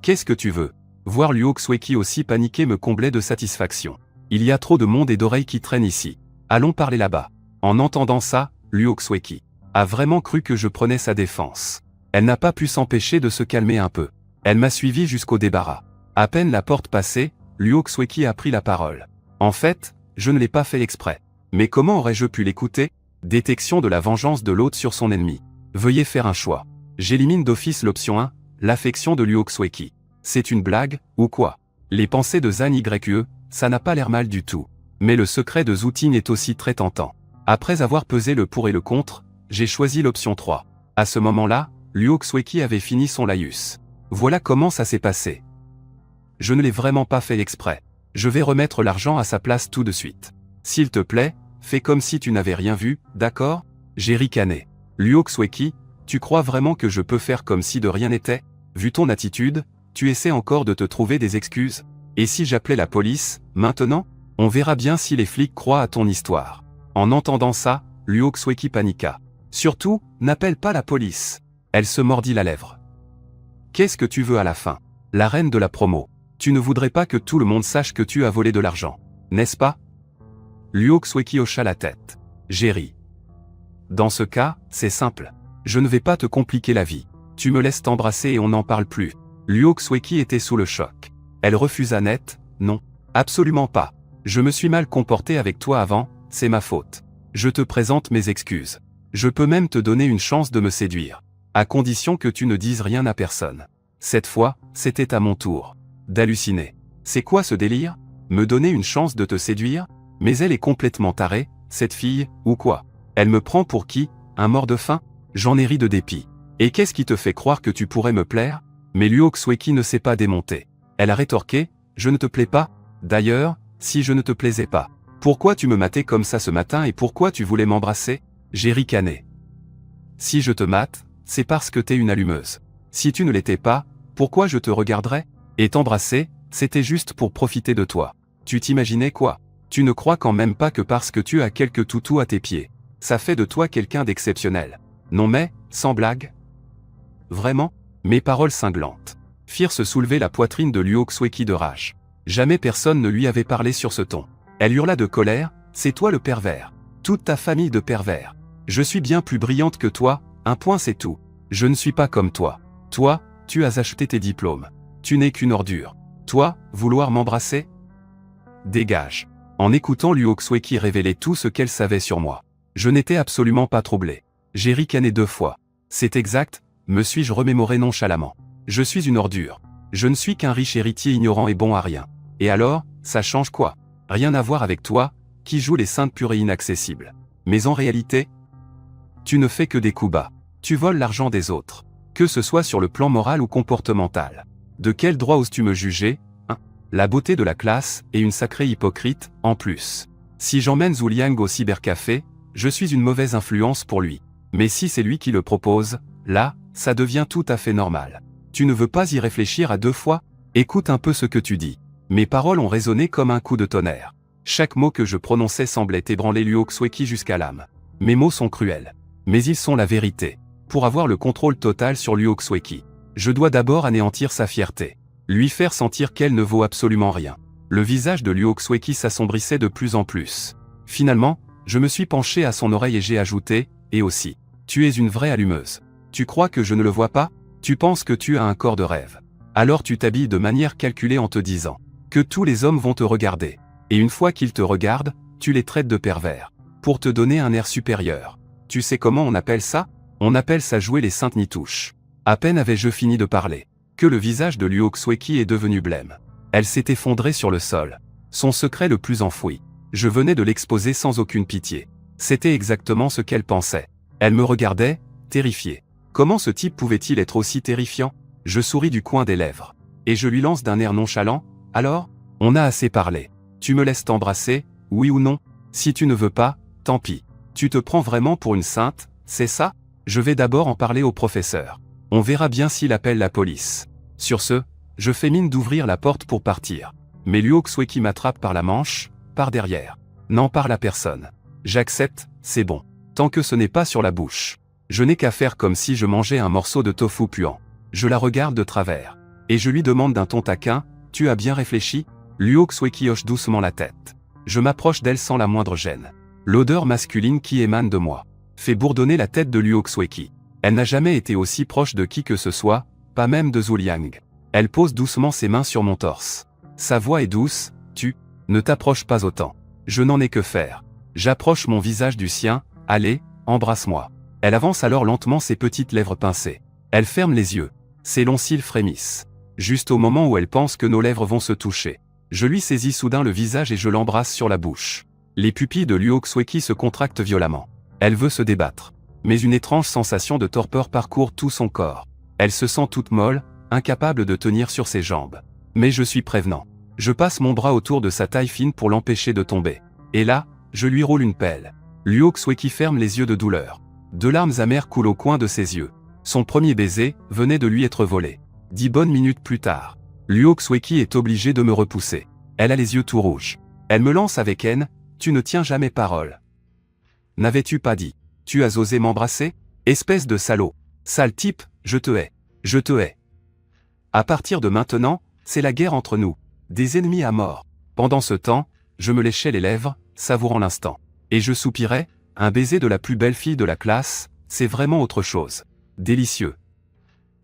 Qu'est-ce que tu veux? Voir Luo Xueqi aussi paniqué me comblait de satisfaction. Il y a trop de monde et d'oreilles qui traînent ici. Allons parler là-bas. En entendant ça, Luo Xueqi a vraiment cru que je prenais sa défense. Elle n'a pas pu s'empêcher de se calmer un peu. Elle m'a suivi jusqu'au débarras. À peine la porte passée, Luo Xueqi a pris la parole. En fait, je ne l'ai pas fait exprès. Mais comment aurais-je pu l'écouter? Détection de la vengeance de l'autre sur son ennemi. Veuillez faire un choix. J'élimine d'office l'option 1, l'affection de Luo Xueqi. C'est une blague, ou quoi? Les pensées de Zhan Yue, ça n'a pas l'air mal du tout. Mais le secret de Zhu Ting est aussi très tentant. Après avoir pesé le pour et le contre, j'ai choisi l'option 3. À ce moment-là, Luo Xueqi avait fini son laïus. Voilà comment ça s'est passé. Je ne l'ai vraiment pas fait exprès. Je vais remettre l'argent à sa place tout de suite. S'il te plaît, fais comme si tu n'avais rien vu, d'accord? J'ai ricané. Luo Xueqi, tu crois vraiment que je peux faire comme si de rien n'était? Vu ton attitude, tu essaies encore de te trouver des excuses? Et si j'appelais la police, maintenant? On verra bien si les flics croient à ton histoire. En entendant ça, Luo Xueqi paniqua. Surtout, n'appelle pas la police. Elle se mordit la lèvre. Qu'est-ce que tu veux à la fin? La reine de la promo. Tu ne voudrais pas que tout le monde sache que tu as volé de l'argent, n'est-ce pas? Luo Xueqi hocha la tête. J'ai ri. Dans ce cas, c'est simple. Je ne vais pas te compliquer la vie. Tu me laisses t'embrasser et on n'en parle plus. Luo Xueqi était sous le choc. Elle refusa net, non. Absolument pas. Je me suis mal comporté avec toi avant, c'est ma faute. Je te présente mes excuses. Je peux même te donner une chance de me séduire. À condition que tu ne dises rien à personne. Cette fois, c'était à mon tour d'halluciner. C'est quoi ce délire? Me donner une chance de te séduire? Mais elle est complètement tarée, cette fille, ou quoi? Elle me prend pour qui? Un mort de faim? J'en ai ri de dépit. Et qu'est-ce qui te fait croire que tu pourrais me plaire? Mais Luo Xueqi ne s'est pas démontée. Elle a rétorqué, je ne te plais pas? D'ailleurs, si je ne te plaisais pas, pourquoi tu me matais comme ça ce matin et pourquoi tu voulais m'embrasser? J'ai ricané. Si je te mate, c'est parce que t'es une allumeuse. Si tu ne l'étais pas, pourquoi je te regarderais? Et t'embrasser, c'était juste pour profiter de toi. Tu t'imaginais quoi? Tu ne crois quand même pas que parce que tu as quelques toutous à tes pieds, ça fait de toi quelqu'un d'exceptionnel. Non mais, sans blague? Vraiment? Mes paroles cinglantes firent se soulever la poitrine de Luo Xueqi de rage. Jamais personne ne lui avait parlé sur ce ton. Elle hurla de colère, c'est toi le pervers. Toute ta famille de pervers. Je suis bien plus brillante que toi, un point c'est tout. Je ne suis pas comme toi. Toi, tu as acheté tes diplômes. Tu n'es qu'une ordure. Toi, vouloir m'embrasser? Dégage. En écoutant Luo Xueqi révéler tout ce qu'elle savait sur moi, je n'étais absolument pas troublé. J'ai ricané 2 fois. C'est exact, me suis-je remémoré nonchalamment. Je suis une ordure. Je ne suis qu'un riche héritier ignorant et bon à rien. Et alors, ça change quoi? Rien à voir avec toi, qui joue les saintes pures et inaccessibles. Mais en réalité, tu ne fais que des coups bas. Tu voles l'argent des autres. Que ce soit sur le plan moral ou comportemental. De quel droit oses-tu me juger? La beauté de la classe et une sacrée hypocrite, en plus. Si j'emmène Zhu Liang au cybercafé, je suis une mauvaise influence pour lui. Mais si c'est lui qui le propose, là, ça devient tout à fait normal. Tu ne veux pas y réfléchir à 2 fois? Écoute un peu ce que tu dis. Mes paroles ont résonné comme un coup de tonnerre. Chaque mot que je prononçais semblait ébranler Luo Xueqi jusqu'à l'âme. Mes mots sont cruels. Mais ils sont la vérité. Pour avoir le contrôle total sur Luo Xueqi, je dois d'abord anéantir sa fierté. Lui faire sentir qu'elle ne vaut absolument rien. Le visage de Luo Xueqi s'assombrissait de plus en plus. Finalement, je me suis penché à son oreille et j'ai ajouté, et aussi, tu es une vraie allumeuse. Tu crois que je ne le vois pas? Tu penses que tu as un corps de rêve. Alors tu t'habilles de manière calculée en te disant que tous les hommes vont te regarder. Et une fois qu'ils te regardent, tu les traites de pervers. Pour te donner un air supérieur. Tu sais comment on appelle ça? On appelle ça jouer les saintes nitouches. À peine avais-je fini de parler, que le visage de Luo Xueqi est devenu blême. Elle s'est effondrée sur le sol. Son secret le plus enfoui. Je venais de l'exposer sans aucune pitié. C'était exactement ce qu'elle pensait. Elle me regardait, terrifiée. Comment ce type pouvait-il être aussi terrifiant? Je souris du coin des lèvres. Et je lui lance d'un air nonchalant, alors? On a assez parlé. Tu me laisses t'embrasser, oui ou non? Si tu ne veux pas, tant pis. Tu te prends vraiment pour une sainte, c'est ça? Je vais d'abord en parler au professeur. On verra bien s'il appelle la police. Sur ce, je fais mine d'ouvrir la porte pour partir. Mais Luo Xueqi m'attrape par la manche, par derrière. N'en parle à personne. J'accepte, c'est bon. Tant que ce n'est pas sur la bouche. Je n'ai qu'à faire comme si je mangeais un morceau de tofu puant. Je la regarde de travers. Et je lui demande d'un ton taquin, tu as bien réfléchi? Luo Xueqi hoche doucement la tête. Je m'approche d'elle sans la moindre gêne. L'odeur masculine qui émane de moi fait bourdonner la tête de Luo Xueqi. Elle n'a jamais été aussi proche de qui que ce soit, pas même de Zhu Liang. Elle pose doucement ses mains sur mon torse. Sa voix est douce, tu ne t'approches pas autant. Je n'en ai que faire. J'approche mon visage du sien, allez, embrasse-moi. Elle avance alors lentement ses petites lèvres pincées. Elle ferme les yeux. Ses longs cils frémissent. Juste au moment où elle pense que nos lèvres vont se toucher. Je lui saisis soudain le visage et je l'embrasse sur la bouche. Les pupilles de Luo Xueqi se contractent violemment. Elle veut se débattre. Mais une étrange sensation de torpeur parcourt tout son corps. Elle se sent toute molle, incapable de tenir sur ses jambes. Mais je suis prévenant. Je passe mon bras autour de sa taille fine pour l'empêcher de tomber. Et là, je lui roule une pelle. Luo Xueqi ferme les yeux de douleur. 2 larmes amères coulent au coin de ses yeux. Son premier baiser venait de lui être volé. 10 bonnes minutes plus tard, Luo Xueqi est obligée de me repousser. Elle a les yeux tout rouges. Elle me lance avec haine, tu ne tiens jamais parole. N'avais-tu pas dit? Tu as osé m'embrasser? Espèce de salaud. Sale type, je te hais. Je te hais. À partir de maintenant, c'est la guerre entre nous. Des ennemis à mort. Pendant ce temps, je me léchais les lèvres, savourant l'instant. Et je soupirais, un baiser de la plus belle fille de la classe, c'est vraiment autre chose. Délicieux.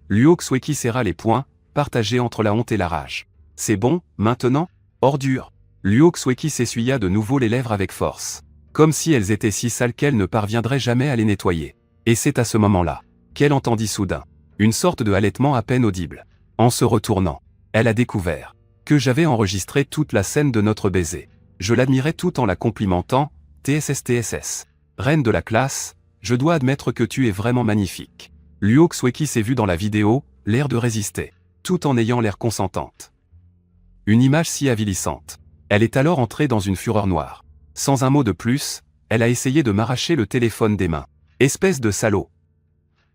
Luo Xueqi serra les poings, partagés entre la honte et la rage. C'est bon, maintenant? Ordure. Luo Xueqi s'essuya de nouveau les lèvres avec force. Comme si elles étaient si sales qu'elle ne parviendrait jamais à les nettoyer. Et c'est à ce moment-là qu'elle entendit soudain une sorte de halètement à peine audible. En se retournant, elle a découvert que j'avais enregistré toute la scène de notre baiser. Je l'admirais tout en la complimentant, TSS. Reine de la classe, je dois admettre que tu es vraiment magnifique. Luo Xueqi s'est vue dans la vidéo, l'air de résister, tout en ayant l'air consentante. Une image si avilissante. Elle est alors entrée dans une fureur noire. Sans un mot de plus, elle a essayé de m'arracher le téléphone des mains. Espèce de salaud.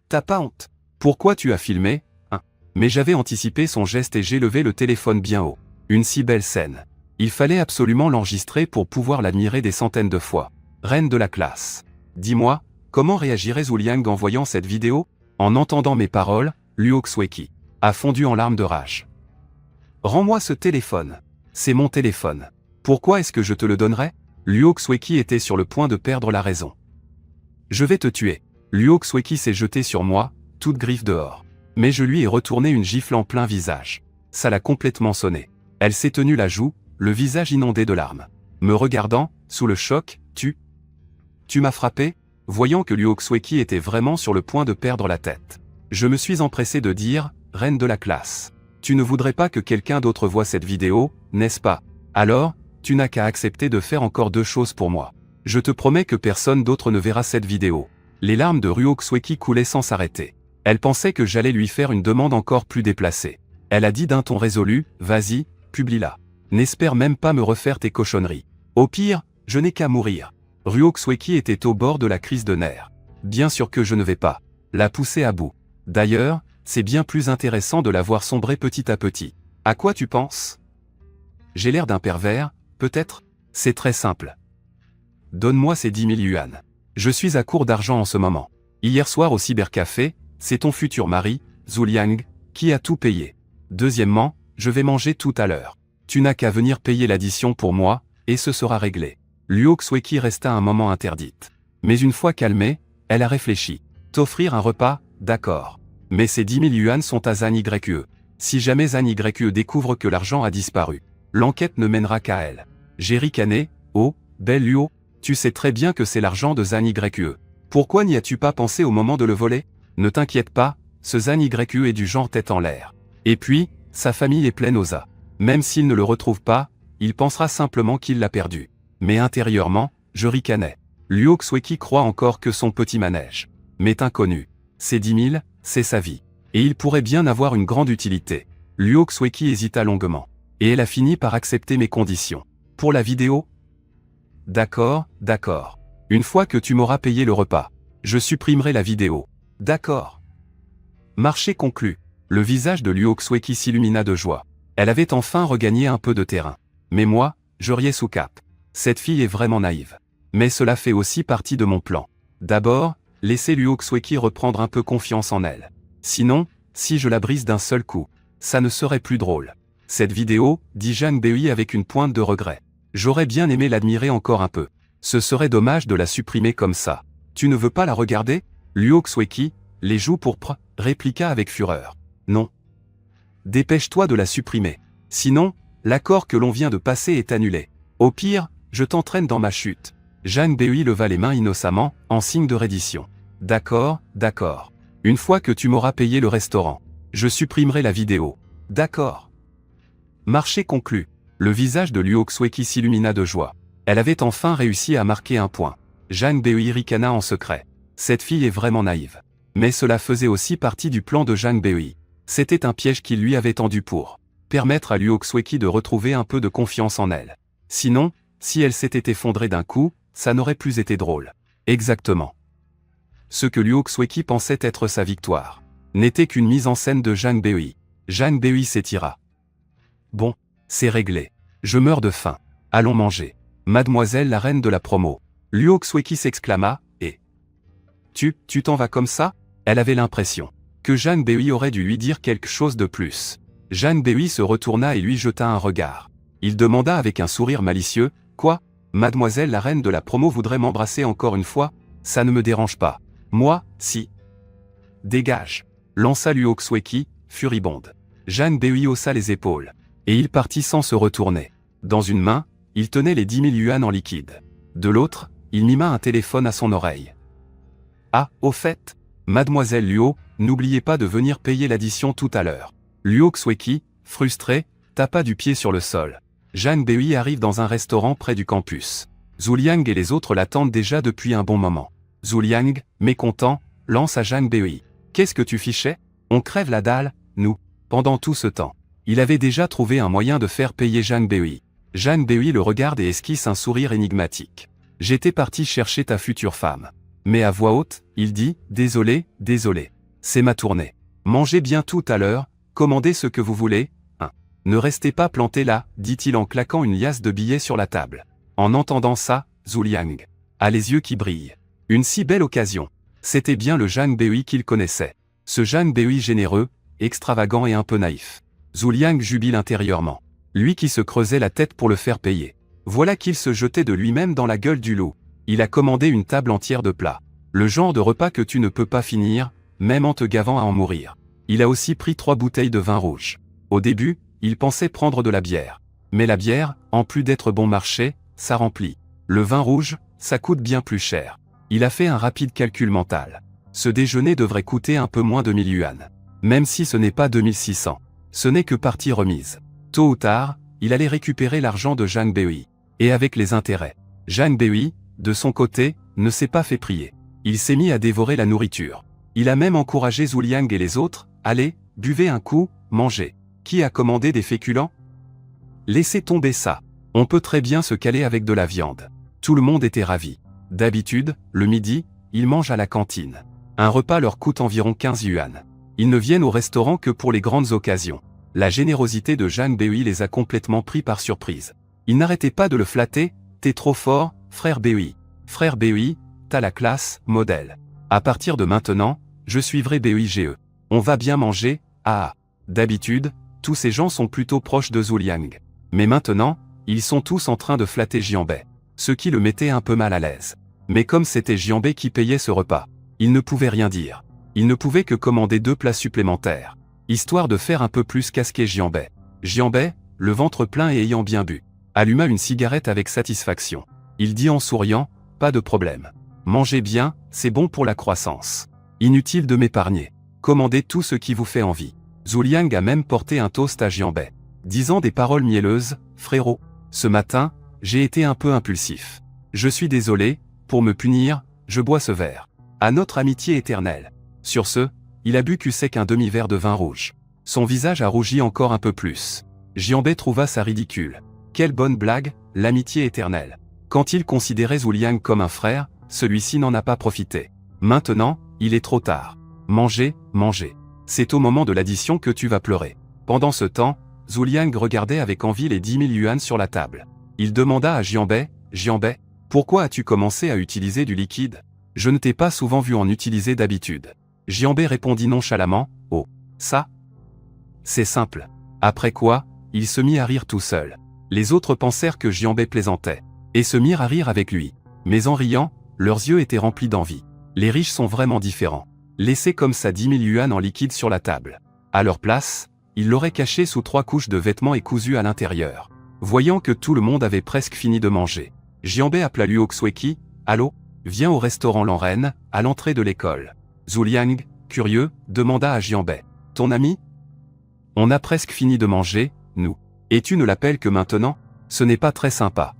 T'as pas honte? Pourquoi tu as filmé, hein? Mais j'avais anticipé son geste et j'ai levé le téléphone bien haut. Une si belle scène. Il fallait absolument l'enregistrer pour pouvoir l'admirer des centaines de fois. Reine de la classe. Dis-moi, comment réagirait Zhu Liang en voyant cette vidéo? En entendant mes paroles, Luo Xueqi a fondu en larmes de rage. Rends-moi ce téléphone. C'est mon téléphone. Pourquoi est-ce que je te le donnerais? Luo Xueqi était sur le point de perdre la raison. Je vais te tuer. Luo Xueqi s'est jeté sur moi, toute griffe dehors. Mais je lui ai retourné une gifle en plein visage. Ça l'a complètement sonné. Elle s'est tenue la joue, le visage inondé de larmes. Me regardant, sous le choc, Tu m'as frappé? Voyant que Luo Xueqi était vraiment sur le point de perdre la tête. Je me suis empressé de dire, reine de la classe. Tu ne voudrais pas que quelqu'un d'autre voie cette vidéo, n'est-ce pas? Alors, tu n'as qu'à accepter de faire encore deux choses pour moi. Je te promets que personne d'autre ne verra cette vidéo. Les larmes de Luo Xueqi coulaient sans s'arrêter. Elle pensait que j'allais lui faire une demande encore plus déplacée. Elle a dit d'un ton résolu, vas-y, publie-la. N'espère même pas me refaire tes cochonneries. Au pire, je n'ai qu'à mourir. Luo Xueqi était au bord de la crise de nerfs. Bien sûr que je ne vais pas la pousser à bout. D'ailleurs, c'est bien plus intéressant de la voir sombrer petit à petit. À quoi tu penses? J'ai l'air d'un pervers, peut-être? C'est très simple. Donne-moi ces 10 000 yuan. Je suis à court d'argent en ce moment. Hier soir au cybercafé, c'est ton futur mari, Zhu Liang, qui a tout payé. Deuxièmement, je vais manger tout à l'heure. Tu n'as qu'à venir payer l'addition pour moi, et ce sera réglé. Luo Xueqi resta un moment interdite. Mais une fois calmée, elle a réfléchi. T'offrir un repas, d'accord. Mais ces 10 000 yuan sont à Zhang Yue. Si jamais Zhang Yue découvre que l'argent a disparu, l'enquête ne mènera qu'à elle. J'ai ricané, oh, belle Luo, tu sais très bien que c'est l'argent de Zhang Yue. Pourquoi n'y as-tu pas pensé au moment de le voler? Ne t'inquiète pas, ce Zhang Yue est du genre tête en l'air. Et puis, sa famille est pleine aux as. Même s'il ne le retrouve pas, il pensera simplement qu'il l'a perdu. Mais intérieurement, je ricanais. Luo Xueqi croit encore que son petit manège m'est inconnu. Ces 10 000, c'est sa vie. Et il pourrait bien avoir une grande utilité. Luo Xueqi hésita longuement. Et elle a fini par accepter mes conditions. Pour la vidéo? D'accord. Une fois que tu m'auras payé le repas, je supprimerai la vidéo. D'accord. Marché conclu. Le visage de Luo Xueqi s'illumina de joie. Elle avait enfin regagné un peu de terrain. Mais moi, je riais sous cap. Cette fille est vraiment naïve. Mais cela fait aussi partie de mon plan. D'abord, laisser Luo Xueqi reprendre un peu confiance en elle. Sinon, si je la brise d'un seul coup, ça ne serait plus drôle. Cette vidéo, dit Zhang Bei avec une pointe de regret. J'aurais bien aimé l'admirer encore un peu. Ce serait dommage de la supprimer comme ça. Tu ne veux pas la regarder? Luo Xueqi, les joues pourpres, répliqua avec fureur. Non. Dépêche-toi de la supprimer. Sinon, l'accord que l'on vient de passer est annulé. Au pire, je t'entraîne dans ma chute. Zhang Bei leva les mains innocemment, en signe de reddition. D'accord. Une fois que tu m'auras payé le restaurant, je supprimerai la vidéo. D'accord. Marché conclu. Le visage de Luo Xueqi s'illumina de joie. Elle avait enfin réussi à marquer un point. Zhang Bei ricana en secret. Cette fille est vraiment naïve. Mais cela faisait aussi partie du plan de Zhang Bei. C'était un piège qu'il lui avait tendu pour permettre à Luo Xueqi de retrouver un peu de confiance en elle. Sinon, si elle s'était effondrée d'un coup, ça n'aurait plus été drôle. Exactement. Ce que Luo Xueqi pensait être sa victoire n'était qu'une mise en scène de Zhang Bei. Zhang Bei s'étira. Bon, c'est réglé. Je meurs de faim. Allons manger. Mademoiselle la reine de la promo. Luo Xueqi s'exclama, et... Tu t'en vas comme ça? Elle avait l'impression que Zhang Bei aurait dû lui dire quelque chose de plus. Zhang Bei se retourna et lui jeta un regard. Il demanda avec un sourire malicieux, quoi? Mademoiselle la reine de la promo voudrait m'embrasser encore une fois? Ça ne me dérange pas. Moi, si. Dégage. lança Luo Xueqi, furibonde. Zhang Bei haussa les épaules. Et il partit sans se retourner. Dans une main, il tenait les 10 000 yuan en liquide. De l'autre, il mima un téléphone à son oreille. Ah, au fait, mademoiselle Luo, n'oubliez pas de venir payer l'addition tout à l'heure. Luo Xueqi, frustré, tapa du pied sur le sol. Zhang Bei arrive dans un restaurant près du campus. Zhu Liang et les autres l'attendent déjà depuis un bon moment. Zhu Liang, mécontent, lance à Zhang Bei. Qu'est-ce que tu fichais? On crève la dalle, nous. Pendant tout ce temps, il avait déjà trouvé un moyen de faire payer Zhang Bei. Zhang Bei le regarde et esquisse un sourire énigmatique. J'étais parti chercher ta future femme. Mais à voix haute, il dit, désolé, désolé. C'est ma tournée. Mangez bien tout à l'heure, commandez ce que vous voulez, hein. Ne restez pas planté là, dit-il en claquant une liasse de billets sur la table. En entendant ça, Zhu Liang a les yeux qui brillent. Une si belle occasion. C'était bien le Zhang Bei qu'il connaissait. Ce Zhang Bei généreux, extravagant et un peu naïf. Zhu Liang jubile intérieurement. Lui qui se creusait la tête pour le faire payer. Voilà qu'il se jetait de lui-même dans la gueule du loup. Il a commandé une table entière de plats. Le genre de repas que tu ne peux pas finir, même en te gavant à en mourir. Il a aussi pris 3 bouteilles de vin rouge. Au début, il pensait prendre de la bière. Mais la bière, en plus d'être bon marché, ça remplit. Le vin rouge, ça coûte bien plus cher. Il a fait un rapide calcul mental. Ce déjeuner devrait coûter un peu moins de 1000 yuan. Même si ce n'est pas 2600. Ce n'est que partie remise. Tôt ou tard, il allait récupérer l'argent de Zhang Bei. Et avec les intérêts. Zhang Bei, de son côté, ne s'est pas fait prier. Il s'est mis à dévorer la nourriture. Il a même encouragé Zhu Liang et les autres, allez, buvez un coup, mangez. Qui a commandé des féculents? Laissez tomber ça. On peut très bien se caler avec de la viande. Tout le monde était ravi. D'habitude, le midi, ils mangent à la cantine. Un repas leur coûte environ 15 yuan. Ils ne viennent au restaurant que pour les grandes occasions. La générosité de Zhang Bei les a complètement pris par surprise. Il n'arrêtait pas de le flatter, t'es trop fort, frère Bei. Frère Bei, t'as la classe, modèle. À partir de maintenant, je suivrai Bei-ge. On va bien manger, ah. D'habitude, tous ces gens sont plutôt proches de Zhu Liang. Mais maintenant, ils sont tous en train de flatter Jianbei. Ce qui le mettait un peu mal à l'aise. Mais comme c'était Jianbei qui payait ce repas, il ne pouvait rien dire. Il ne pouvait que commander 2 plats supplémentaires. Histoire de faire un peu plus casquer Jianbei. Jianbei, le ventre plein et ayant bien bu, alluma une cigarette avec satisfaction. Il dit en souriant, pas de problème. Mangez bien, c'est bon pour la croissance. Inutile de m'épargner. Commandez tout ce qui vous fait envie. Zhu Liang a même porté un toast à Jianbei, disant des paroles mielleuses, frérot. Ce matin, j'ai été un peu impulsif. Je suis désolé, pour me punir, je bois ce verre. À notre amitié éternelle. Sur ce, il a bu cul sec un demi-verre de vin rouge. Son visage a rougi encore un peu plus. Jianbei trouva ça ridicule. Quelle bonne blague, l'amitié éternelle. Quand il considérait Zhu Liang comme un frère, celui-ci n'en a pas profité. Maintenant, il est trop tard. Mangez, mangez. C'est au moment de l'addition que tu vas pleurer. Pendant ce temps, Zhu Liang regardait avec envie les 10 000 yuan sur la table. Il demanda à Jianbei, Jianbei, pourquoi as-tu commencé à utiliser du liquide? Je ne t'ai pas souvent vu en utiliser d'habitude. Jianbei répondit nonchalamment, oh, ça? C'est simple. Après quoi, il se mit à rire tout seul. Les autres pensèrent que Jianbei plaisantait, et se mirent à rire avec lui. Mais en riant, leurs yeux étaient remplis d'envie. Les riches sont vraiment différents. Laissez comme ça 10 000 yuan en liquide sur la table. À leur place, ils l'auraient caché sous 3 couches de vêtements et cousus à l'intérieur. Voyant que tout le monde avait presque fini de manger, Jianbei appela Luo Xueqi, allô, viens au restaurant Lanren, à l'entrée de l'école. Zhu Liang, curieux, demanda à Jianbei, ton ami? On a presque fini de manger, nous. Et tu ne l'appelles que maintenant? Ce n'est pas très sympa.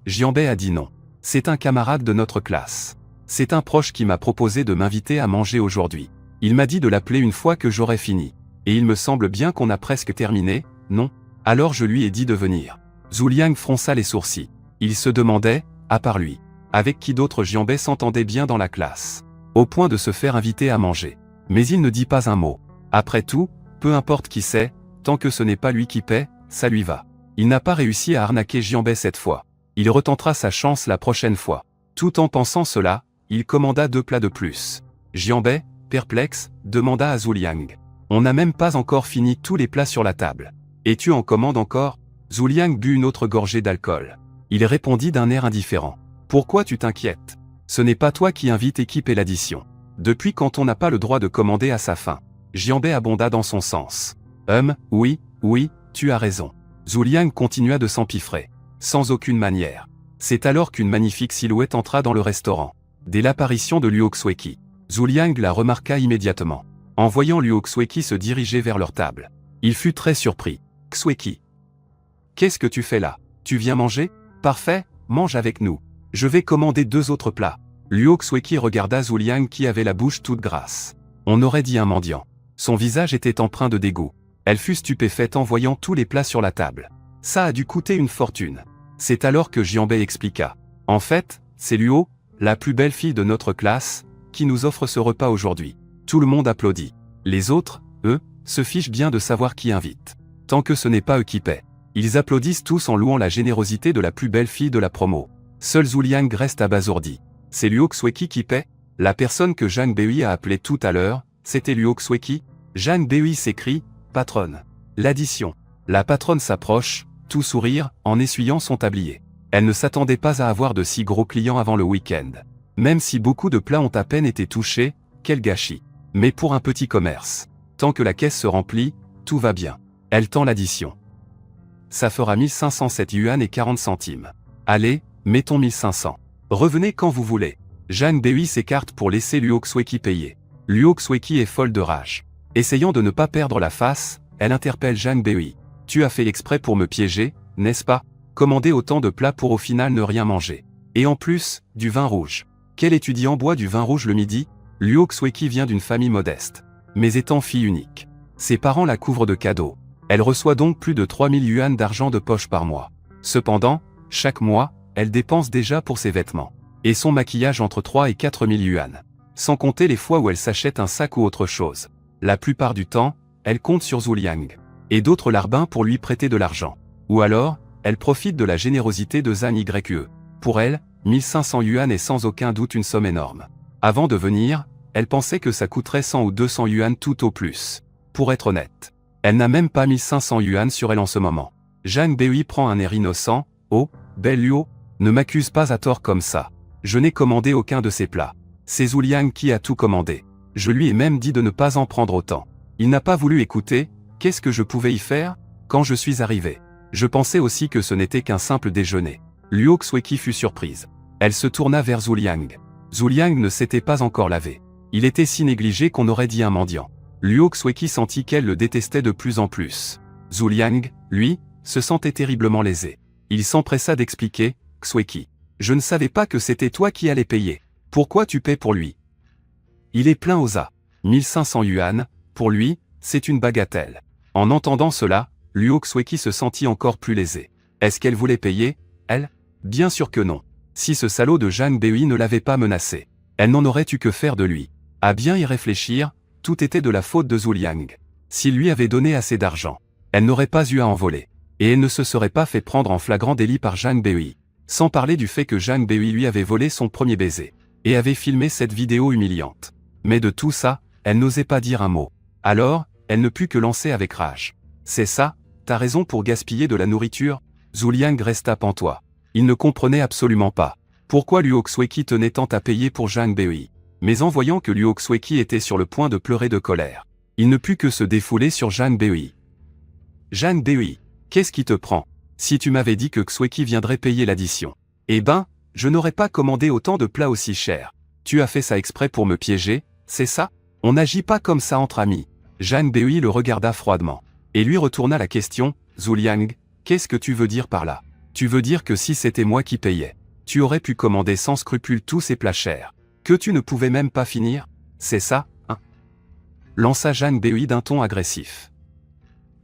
Jianbei a dit non. C'est un camarade de notre classe. C'est un proche qui m'a proposé de m'inviter à manger aujourd'hui. Il m'a dit de l'appeler une fois que j'aurai fini. Et il me semble bien qu'on a presque terminé, non? Alors je lui ai dit de venir. Zhu Liang fronça les sourcils. Il se demandait, à part lui, avec qui d'autre Jianbei s'entendait bien dans la classe. Au point de se faire inviter à manger. Mais il ne dit pas un mot. Après tout, peu importe qui c'est, tant que ce n'est pas lui qui paie, ça lui va. Il n'a pas réussi à arnaquer Jianbei cette fois. Il retentera sa chance la prochaine fois. Tout en pensant cela, il commanda 2 plats de plus. Jianbei, perplexe, demanda à Zhu Liang. On n'a même pas encore fini tous les plats sur la table. Et tu en commandes encore? Zhu Liang but une autre gorgée d'alcool. Il répondit d'un air indifférent. Pourquoi tu t'inquiètes? Ce n'est pas toi qui invites et qui paie l'addition. Depuis quand on n'a pas le droit de commander à sa faim? Jianbei abonda dans son sens. Oui, tu as raison. Zhu Liang continua de s'empiffrer. Sans aucune manière. C'est alors qu'une magnifique silhouette entra dans le restaurant. Dès l'apparition de Luo Xueqi, Zhu Liang la remarqua immédiatement. En voyant Luo Xueqi se diriger vers leur table, il fut très surpris. Xueqi, qu'est-ce que tu fais là? Tu viens manger? Parfait, mange avec nous. Je vais commander 2 autres plats. Luo Xueqi regarda Zhu Liang qui avait la bouche toute grasse. On aurait dit un mendiant. Son visage était empreint de dégoût. Elle fut stupéfaite en voyant tous les plats sur la table. Ça a dû coûter une fortune. C'est alors que Jianbei expliqua. En fait, c'est Luo, la plus belle fille de notre classe, qui nous offre ce repas aujourd'hui. Tout le monde applaudit. Les autres, eux, se fichent bien de savoir qui invite. Tant que ce n'est pas eux qui paient. Ils applaudissent tous en louant la générosité de la plus belle fille de la promo. Seul Zhu Liang reste abasourdi. C'est Luo Xueqi qui paie? La personne que Zhang Bei a appelée tout à l'heure, c'était Luo Xueqi? Zhang Bei s'écrie, patronne. L'addition. La patronne s'approche, tout sourire, en essuyant son tablier. Elle ne s'attendait pas à avoir de si gros clients avant le week-end. Même si beaucoup de plats ont à peine été touchés, quel gâchis. Mais pour un petit commerce. Tant que la caisse se remplit, tout va bien. Elle tend l'addition. Ça fera 1507 yuan et 40 centimes. Allez, mettons 1500. Revenez quand vous voulez. Zhang Bei s'écarte pour laisser Luo Xueqi payer. Luo Xueqi est folle de rage. Essayant de ne pas perdre la face, elle interpelle Zhang Bei. Tu as fait exprès pour me piéger, n'est-ce pas? Commander autant de plats pour au final ne rien manger. Et en plus, du vin rouge. Quel étudiant boit du vin rouge le midi? Luo Xueqi vient d'une famille modeste. Mais étant fille unique. Ses parents la couvrent de cadeaux. Elle reçoit donc plus de 3000 yuan d'argent de poche par mois. Cependant, chaque mois, elle dépense déjà pour ses vêtements. Et son maquillage entre 3 et 4000 yuan. Sans compter les fois où elle s'achète un sac ou autre chose. La plupart du temps, elle compte sur Zhu Liang. Et d'autres larbins pour lui prêter de l'argent. Ou alors, elle profite de la générosité de Zhang Yue. Pour elle, 1500 yuan est sans aucun doute une somme énorme. Avant de venir, elle pensait que ça coûterait 100 ou 200 yuan tout au plus. Pour être honnête, elle n'a même pas 1500 yuan sur elle en ce moment. Zhang Bei prend un air innocent. Oh, belle Luo, ne m'accuse pas à tort comme ça. Je n'ai commandé aucun de ces plats. C'est Zhu Liang qui a tout commandé. Je lui ai même dit de ne pas en prendre autant. Il n'a pas voulu écouter. Qu'est-ce que je pouvais y faire? Quand je suis arrivé, je pensais aussi que ce n'était qu'un simple déjeuner. Luo Xueqi fut surprise. Elle se tourna vers Zhu Liang. Zhu Liang ne s'était pas encore lavé. Il était si négligé qu'on aurait dit un mendiant. Luo Xueqi sentit qu'elle le détestait de plus en plus. Zhu Liang, lui, se sentait terriblement lésé. Il s'empressa d'expliquer, Xueqi, je ne savais pas que c'était toi qui allais payer. Pourquoi tu paies pour lui? Il est plein aux as. 1500 yuan, pour lui, c'est une bagatelle. En entendant cela, Luo Xueqi se sentit encore plus lésé. Est-ce qu'elle voulait payer, elle? Bien sûr que non. Si ce salaud de Zhang Bei ne l'avait pas menacé, elle n'en aurait eu que faire de lui. À bien y réfléchir, tout était de la faute de Zhu Liang. S'il lui avait donné assez d'argent, elle n'aurait pas eu à en voler. Et elle ne se serait pas fait prendre en flagrant délit par Zhang Bei. Sans parler du fait que Zhang Bei lui avait volé son premier baiser. Et avait filmé cette vidéo humiliante. Mais de tout ça, elle n'osait pas dire un mot. Alors, elle ne put que lancer avec rage. C'est ça, t'as raison pour gaspiller de la nourriture? Zhu Liang resta pantois. Il ne comprenait absolument pas. Pourquoi Luo Xueqi tenait tant à payer pour Zhang Bei. Mais en voyant que Luo Xueqi était sur le point de pleurer de colère, il ne put que se défouler sur Zhang Bei. Zhang Bei, qu'est-ce qui te prend? Si tu m'avais dit que Xueqi viendrait payer l'addition, eh ben, je n'aurais pas commandé autant de plats aussi chers. Tu as fait ça exprès pour me piéger, c'est ça? On n'agit pas comme ça entre amis. Zhang Bei le regarda froidement. Et lui retourna la question, Zhu Liang, qu'est-ce que tu veux dire par là? Tu veux dire que si c'était moi qui payais, tu aurais pu commander sans scrupule tous ces plats chers, que tu ne pouvais même pas finir? C'est ça, hein? Lança Zhang Bei d'un ton agressif.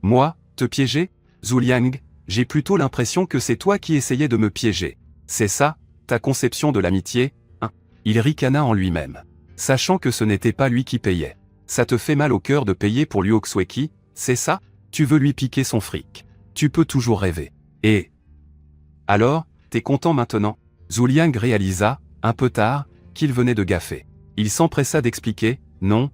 Moi, te piéger? Zhu Liang, j'ai plutôt l'impression que c'est toi qui essayais de me piéger. C'est ça, ta conception de l'amitié, hein? Il ricana en lui-même. Sachant que ce n'était pas lui qui payait. Ça te fait mal au cœur de payer pour Luo Xueqi, c'est ça? Tu veux lui piquer son fric. Tu peux toujours rêver. Et alors, t'es content maintenant? Zhu Liang réalisa, un peu tard, qu'il venait de gaffer. Il s'empressa d'expliquer, non,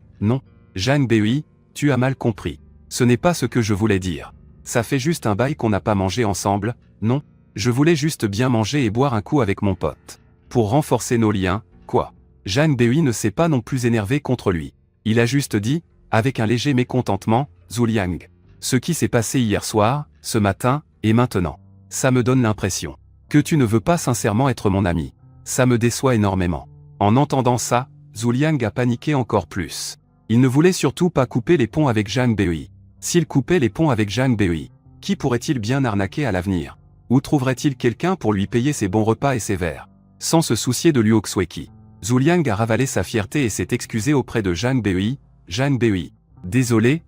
Zhang Bei, tu as mal compris. Ce n'est pas ce que je voulais dire. Ça fait juste un bail qu'on n'a pas mangé ensemble, non? Je voulais juste bien manger et boire un coup avec mon pote. Pour renforcer nos liens, quoi. Zhang Bei ne s'est pas non plus énervé contre lui. Il a juste dit, avec un léger mécontentement, Zhu Liang. Ce qui s'est passé hier soir, ce matin, et maintenant. Ça me donne l'impression que tu ne veux pas sincèrement être mon ami. Ça me déçoit énormément. En entendant ça, Zhu Liang a paniqué encore plus. Il ne voulait surtout pas couper les ponts avec Zhang Bei. S'il coupait les ponts avec Zhang Bei, qui pourrait-il bien arnaquer à l'avenir? Où trouverait-il quelqu'un pour lui payer ses bons repas et ses verres? Sans se soucier de Liu Xueqi. Zhu Liang a ravalé sa fierté et s'est excusé auprès de Zhang Bei. Zhang Bei. Désolé.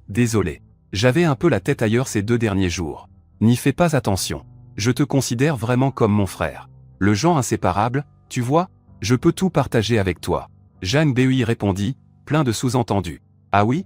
J'avais un peu la tête ailleurs ces 2 derniers jours. N'y fais pas attention. Je te considère vraiment comme mon frère. Le genre inséparable, tu vois, je peux tout partager avec toi. Zhang Bei répondit, plein de sous-entendus. Ah oui?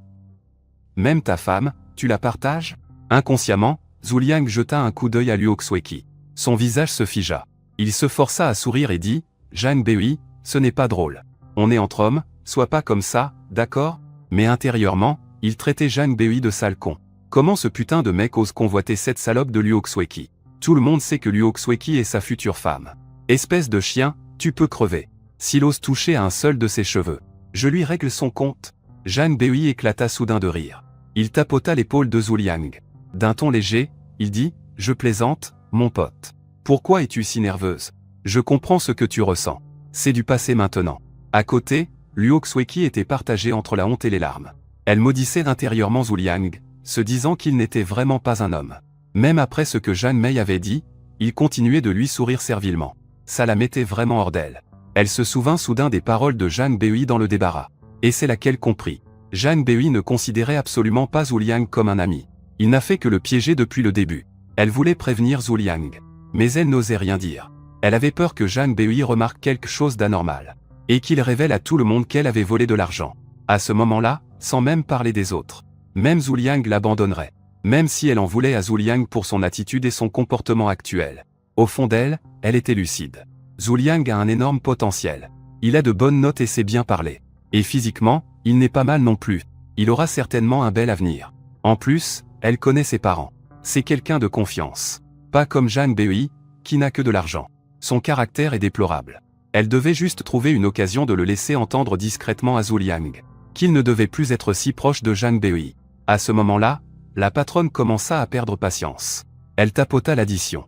Même ta femme, tu la partages? Inconsciemment, Zhu Liang jeta un coup d'œil à Liu Xueqi. Son visage se figea. Il se força à sourire et dit, Zhang Bei, ce n'est pas drôle. On est entre hommes, sois pas comme ça, d'accord? Mais intérieurement, il traitait Zhang Bei de sale con. Comment ce putain de mec ose convoiter cette salope de Liu Xueqi? Tout le monde sait que Liu Xueqi est sa future femme. Espèce de chien, tu peux crever. S'il ose toucher à un seul de ses cheveux, je lui règle son compte. Zhang Bei éclata soudain de rire. Il tapota l'épaule de Zhu Liang. D'un ton léger, il dit, je plaisante, mon pote. Pourquoi es-tu si nerveuse? Je comprends ce que tu ressens. C'est du passé maintenant. À côté, Liu Xueqi était partagée entre la honte et les larmes. Elle maudissait intérieurement Zhu Liang, se disant qu'il n'était vraiment pas un homme. Même après ce que Zhang Mei avait dit, il continuait de lui sourire servilement. Ça la mettait vraiment hors d'elle. Elle se souvint soudain des paroles de Zhang Bei dans le débarras. Et c'est là qu'elle comprit. Zhang Bei ne considérait absolument pas Zhu Liang comme un ami. Il n'a fait que le piéger depuis le début. Elle voulait prévenir Zhu Liang. Mais elle n'osait rien dire. Elle avait peur que Zhang Bei remarque quelque chose d'anormal. Et qu'il révèle à tout le monde qu'elle avait volé de l'argent. À ce moment-là, sans même parler des autres. Même Zhu Liang l'abandonnerait. Même si elle en voulait à Zhu Liang pour son attitude et son comportement actuel. Au fond d'elle, elle était lucide. Zhu Liang a un énorme potentiel. Il a de bonnes notes et sait bien parler. Et physiquement, il n'est pas mal non plus. Il aura certainement un bel avenir. En plus, elle connaît ses parents. C'est quelqu'un de confiance. Pas comme Zhang Bei, qui n'a que de l'argent. Son caractère est déplorable. Elle devait juste trouver une occasion de le laisser entendre discrètement à Zhu Liang. Qu'il ne devait plus être si proche de Zhang Bei. À ce moment-là, la patronne commença à perdre patience. Elle tapota l'addition.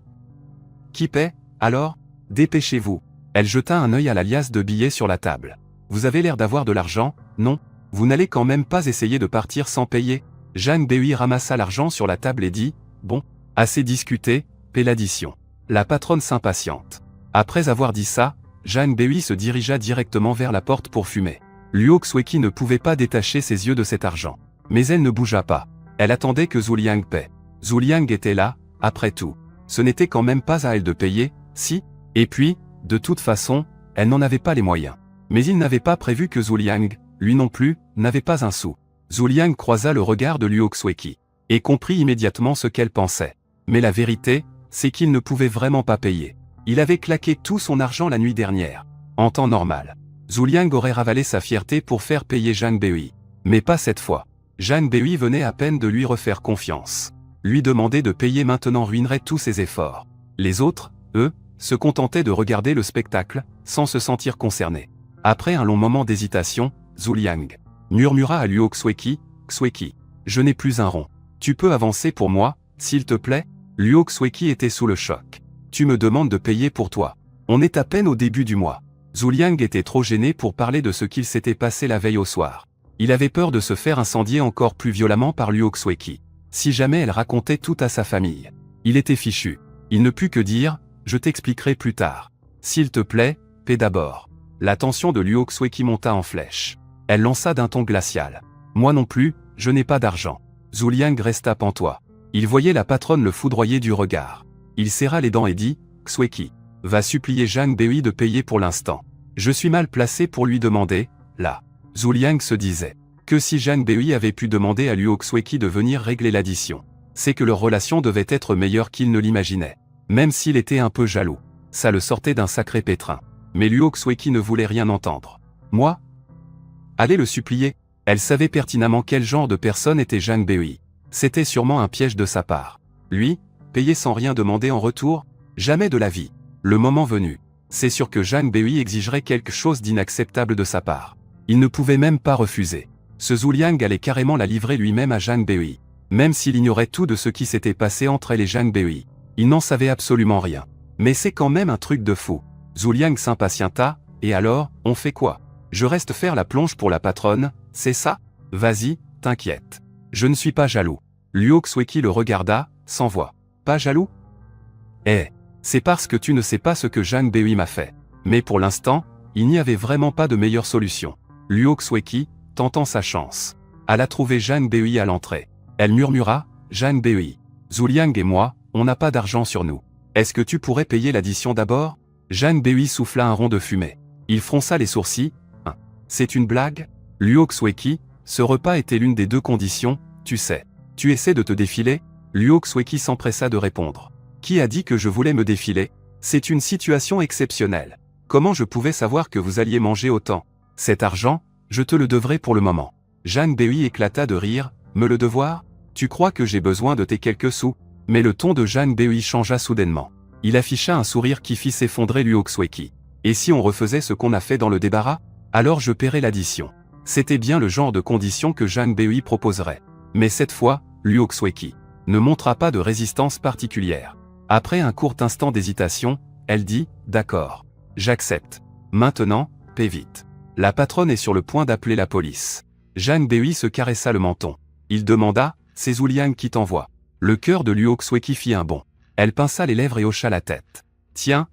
Qui paie, alors? Dépêchez-vous. Elle jeta un œil à la liasse de billets sur la table. Vous avez l'air d'avoir de l'argent, non? Vous n'allez quand même pas essayer de partir sans payer? Zhang Bei ramassa l'argent sur la table et dit, bon, assez discuté, paie l'addition. La patronne s'impatiente. Après avoir dit ça, Zhang Bei se dirigea directement vers la porte pour fumer. Liu Xueqi ne pouvait pas détacher ses yeux de cet argent. Mais elle ne bougea pas. Elle attendait que Zhu Liang paie. Zhu Liang était là, après tout. Ce n'était quand même pas à elle de payer, si? Et puis, de toute façon, elle n'en avait pas les moyens. Mais il n'avait pas prévu que Zhu Liang, lui non plus, n'avait pas un sou. Zhu Liang croisa le regard de Liu Xueqi. Et comprit immédiatement ce qu'elle pensait. Mais la vérité, c'est qu'il ne pouvait vraiment pas payer. Il avait claqué tout son argent la nuit dernière. En temps normal. Zhu Liang aurait ravalé sa fierté pour faire payer Zhang Bei. Mais pas cette fois. Zhang Bei venait à peine de lui refaire confiance. Lui demander de payer maintenant ruinerait tous ses efforts. Les autres, eux, se contentaient de regarder le spectacle, sans se sentir concernés. Après un long moment d'hésitation, Zhu Liang murmura à Liu Xueqi, Xueqi, je n'ai plus un rond. Tu peux avancer pour moi, s'il te plaît? Liu Xueqi était sous le choc. Tu me demandes de payer pour toi. On est à peine au début du mois. Zhu Liang était trop gêné pour parler de ce qu'il s'était passé la veille au soir. Il avait peur de se faire incendier encore plus violemment par Liu Xueqi. Si jamais elle racontait tout à sa famille. Il était fichu. Il ne put que dire, je t'expliquerai plus tard. S'il te plaît, paie d'abord. La tension de Liu Xueqi monta en flèche. Elle lança d'un ton glacial. Moi non plus, je n'ai pas d'argent. Zhu Liang resta pantois. Il voyait la patronne le foudroyer du regard. Il serra les dents et dit, Xueqi, va supplier Zhang Bei de payer pour l'instant. Je suis mal placé pour lui demander, là. Zhu Liang se disait, que si Zhang Bei avait pu demander à Liu Xueqi de venir régler l'addition, c'est que leur relation devait être meilleure qu'il ne l'imaginait. Même s'il était un peu jaloux. Ça le sortait d'un sacré pétrin. Mais Liu Xueqi ne voulait rien entendre. Moi? Allez le supplier. Elle savait pertinemment quel genre de personne était Zhang Bei. C'était sûrement un piège de sa part. Lui, payer sans rien demander en retour? Jamais de la vie. Le moment venu. C'est sûr que Zhang Bei exigerait quelque chose d'inacceptable de sa part. Il ne pouvait même pas refuser. Ce Zhu Liang allait carrément la livrer lui-même à Zhang Bei. Même s'il ignorait tout de ce qui s'était passé entre elle et Zhang Bei. Il n'en savait absolument rien. Mais c'est quand même un truc de fou. Zhu Liang s'impatienta, et alors, on fait quoi? Je reste faire la plonge pour la patronne, c'est ça? Vas-y, t'inquiète. Je ne suis pas jaloux. Luo Xueqi le regarda, sans voix. Pas jaloux? C'est parce que tu ne sais pas ce que Zhang Bei m'a fait. Mais pour l'instant, il n'y avait vraiment pas de meilleure solution. Luo Xueqi, tentant sa chance. Elle a trouvé Zhang Bei à l'entrée. Elle murmura, Zhang Bei. Zhu Liang et moi, on n'a pas d'argent sur nous. Est-ce que tu pourrais payer l'addition d'abord? Zhang Bei souffla un rond de fumée. Il fronça les sourcils. C'est une blague? Luo Xueqi, ce repas était l'une des deux conditions, tu sais. Tu essaies de te défiler? Luo Xueqi s'empressa de répondre. Qui a dit que je voulais me défiler? C'est une situation exceptionnelle. Comment je pouvais savoir que vous alliez manger autant? Cet argent, je te le devrai pour le moment. Zhang Bei éclata de rire, me le devoir? Tu crois que j'ai besoin de tes quelques sous? Mais le ton de Zhang Bei changea soudainement. Il afficha un sourire qui fit s'effondrer Luo Xueqi. Et si on refaisait ce qu'on a fait dans le débarras? Alors je paierai l'addition. C'était bien le genre de condition que Zhang Bei proposerait. Mais cette fois, Luo Xueqi ne montra pas de résistance particulière. Après un court instant d'hésitation, elle dit, d'accord. J'accepte. Maintenant, paie vite. La patronne est sur le point d'appeler la police. Zhang Bei se caressa le menton. Il demanda, c'est Zhu Liang qui t'envoie. Le cœur de Luo Xueqi fit un bond. Elle pinça les lèvres et hocha la tête. Tiens,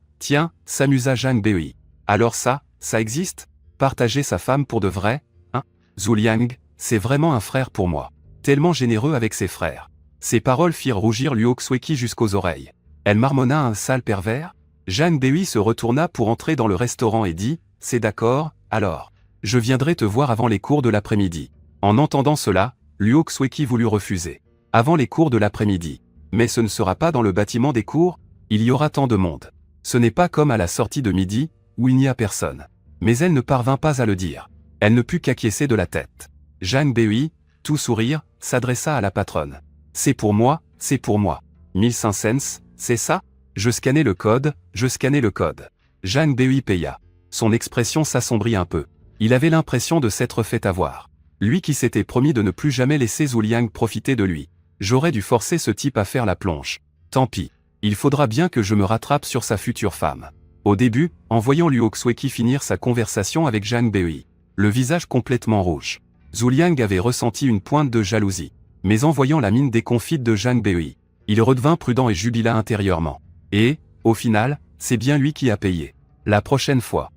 s'amusa Zhang Bei. Alors ça existe? Partager sa femme pour de vrai? Hein? Zhu Liang, c'est vraiment un frère pour moi. Tellement généreux avec ses frères. Ces paroles firent rougir Luo Xueqi jusqu'aux oreilles. Elle marmonna un sale pervers? Zhang Bei se retourna pour entrer dans le restaurant et dit, c'est d'accord, alors. Je viendrai te voir avant les cours de l'après-midi. En entendant cela, Luo Xueqi voulut refuser. Avant les cours de l'après-midi. Mais ce ne sera pas dans le bâtiment des cours? Il y aura tant de monde. Ce n'est pas comme à la sortie de midi, où il n'y a personne. Mais elle ne parvint pas à le dire. Elle ne put qu'acquiescer de la tête. Zhang Bei, tout sourire, s'adressa à la patronne. C'est pour moi. 1500 cents, c'est ça? Je scannais le code. Zhang Bei paya. Son expression s'assombrit un peu. Il avait l'impression de s'être fait avoir. Lui qui s'était promis de ne plus jamais laisser Zhu Liang profiter de lui. J'aurais dû forcer ce type à faire la plonge. Tant pis. Il faudra bien que je me rattrape sur sa future femme. Au début, en voyant Luo Xueqi finir sa conversation avec Zhang Bei, le visage complètement rouge, Zhu Liang avait ressenti une pointe de jalousie. Mais en voyant la mine déconfite de Zhang Bei, il redevint prudent et jubila intérieurement. Et, au final, c'est bien lui qui a payé. La prochaine fois,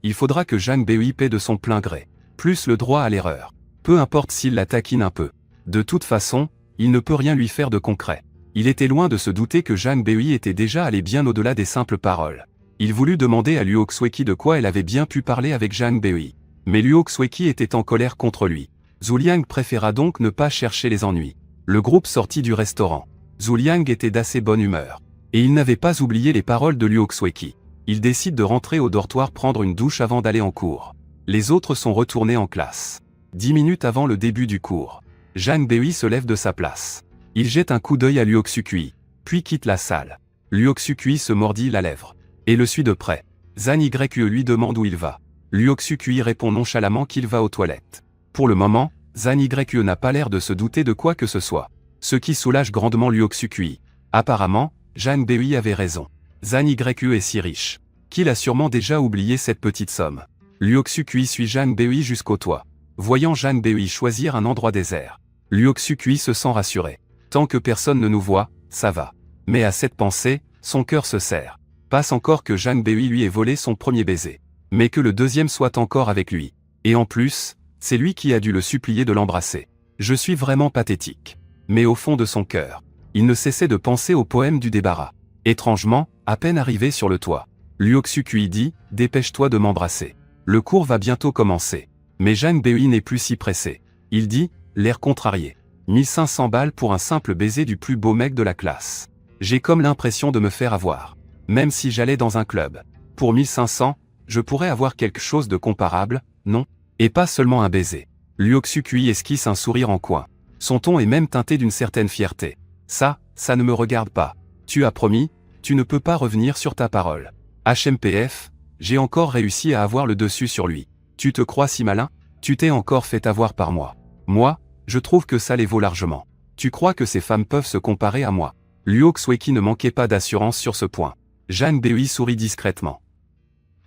il faudra que Zhang Bei paie de son plein gré. Plus le droit à l'erreur. Peu importe s'il la taquine un peu. De toute façon, il ne peut rien lui faire de concret. Il était loin de se douter que Zhang Bei était déjà allé bien au-delà des simples paroles. Il voulut demander à Luo Xueqi de quoi elle avait bien pu parler avec Zhang Bei. Mais Luo Xueqi était en colère contre lui. Zhu Liang préféra donc ne pas chercher les ennuis. Le groupe sortit du restaurant. Zhu Liang était d'assez bonne humeur. Et il n'avait pas oublié les paroles de Luo Xueqi. Il décide de rentrer au dortoir prendre une douche avant d'aller en cours. Les autres sont retournés en classe. 10 minutes avant le début du cours. Zhang Bei se lève de sa place. Il jette un coup d'œil à Luo Xueqi, puis quitte la salle. Luo Xueqi se mordit la lèvre. Et le suit de près. Zhang Yue lui demande où il va. Luo Xueqi répond nonchalamment qu'il va aux toilettes. Pour le moment, Zhang Yue n'a pas l'air de se douter de quoi que ce soit. Ce qui soulage grandement Luo Xueqi. Apparemment, Zhang Bei avait raison. Zhang Yue est si riche qu'il a sûrement déjà oublié cette petite somme. Luo Xueqi suit Zhang Bei jusqu'au toit. Voyant Zhang Bei choisir un endroit désert, Luo Xueqi se sent rassuré. Tant que personne ne nous voit, ça va. Mais à cette pensée, son cœur se serre. Passe encore que Zhang Bei lui ait volé son premier baiser. Mais que le deuxième soit encore avec lui. Et en plus, c'est lui qui a dû le supplier de l'embrasser. Je suis vraiment pathétique. Mais au fond de son cœur, il ne cessait de penser au poème du débarras. Étrangement, à peine arrivé sur le toit, Luo Xueqi dit, dépêche-toi de m'embrasser. Le cours va bientôt commencer. Mais Zhang Bei n'est plus si pressé. Il dit, l'air contrarié. 1500 balles pour un simple baiser du plus beau mec de la classe. J'ai comme l'impression de me faire avoir. Même si j'allais dans un club. Pour 1500, je pourrais avoir quelque chose de comparable, non? Et pas seulement un baiser. Luo Xueqi esquisse un sourire en coin. Son ton est même teinté d'une certaine fierté. Ça ne me regarde pas. Tu as promis, tu ne peux pas revenir sur ta parole. HMPF, j'ai encore réussi à avoir le dessus sur lui. Tu te crois si malin? Tu t'es encore fait avoir par moi. Moi, je trouve que ça les vaut largement. Tu crois que ces femmes peuvent se comparer à moi? Luo Xueqi ne manquait pas d'assurance sur ce point. Zhang Bei sourit discrètement.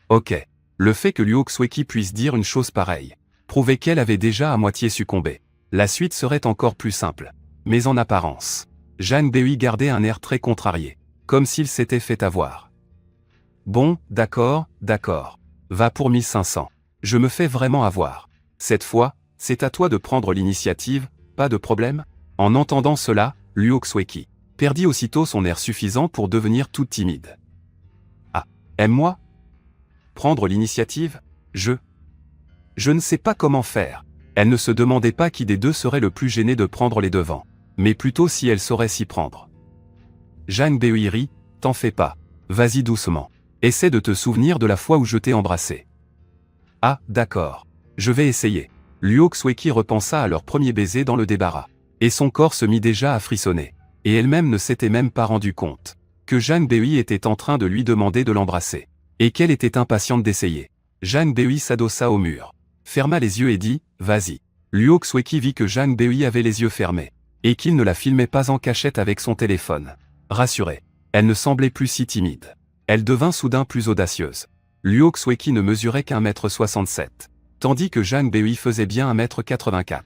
Ok. Le fait que Luo Xueqi puisse dire une chose pareille prouvait qu'elle avait déjà à moitié succombé. La suite serait encore plus simple. Mais en apparence, Zhang Bei gardait un air très contrarié, comme s'il s'était fait avoir. Bon, d'accord. Va pour 1500. Je me fais vraiment avoir. Cette fois, c'est à toi de prendre l'initiative, pas de problème? En entendant cela, Luo Xueqi perdit aussitôt son air suffisant pour devenir toute timide. Ah, aime-moi? Prendre l'initiative? Je ne sais pas comment faire. Elle ne se demandait pas qui des deux serait le plus gêné de prendre les devants, mais plutôt si elle saurait s'y prendre. Zhang Bei rit, t'en fais pas. Vas-y doucement. Essaie de te souvenir de la fois où je t'ai embrassé. Ah, d'accord. Je vais essayer. Luo Xueqi repensa à leur premier baiser dans le débarras. Et son corps se mit déjà à frissonner. Et elle-même ne s'était même pas rendue compte que Zhang Bei était en train de lui demander de l'embrasser. Et qu'elle était impatiente d'essayer. Zhang Bei s'adossa au mur, ferma les yeux et dit, vas-y. Luo Xueqi vit que Zhang Bei avait les yeux fermés. Et qu'il ne la filmait pas en cachette avec son téléphone. Rassurée. Elle ne semblait plus si timide. Elle devint soudain plus audacieuse. Luo Xueqi ne mesurait qu'1,67 m. Tandis que Zhang Bei faisait bien 1,84 m.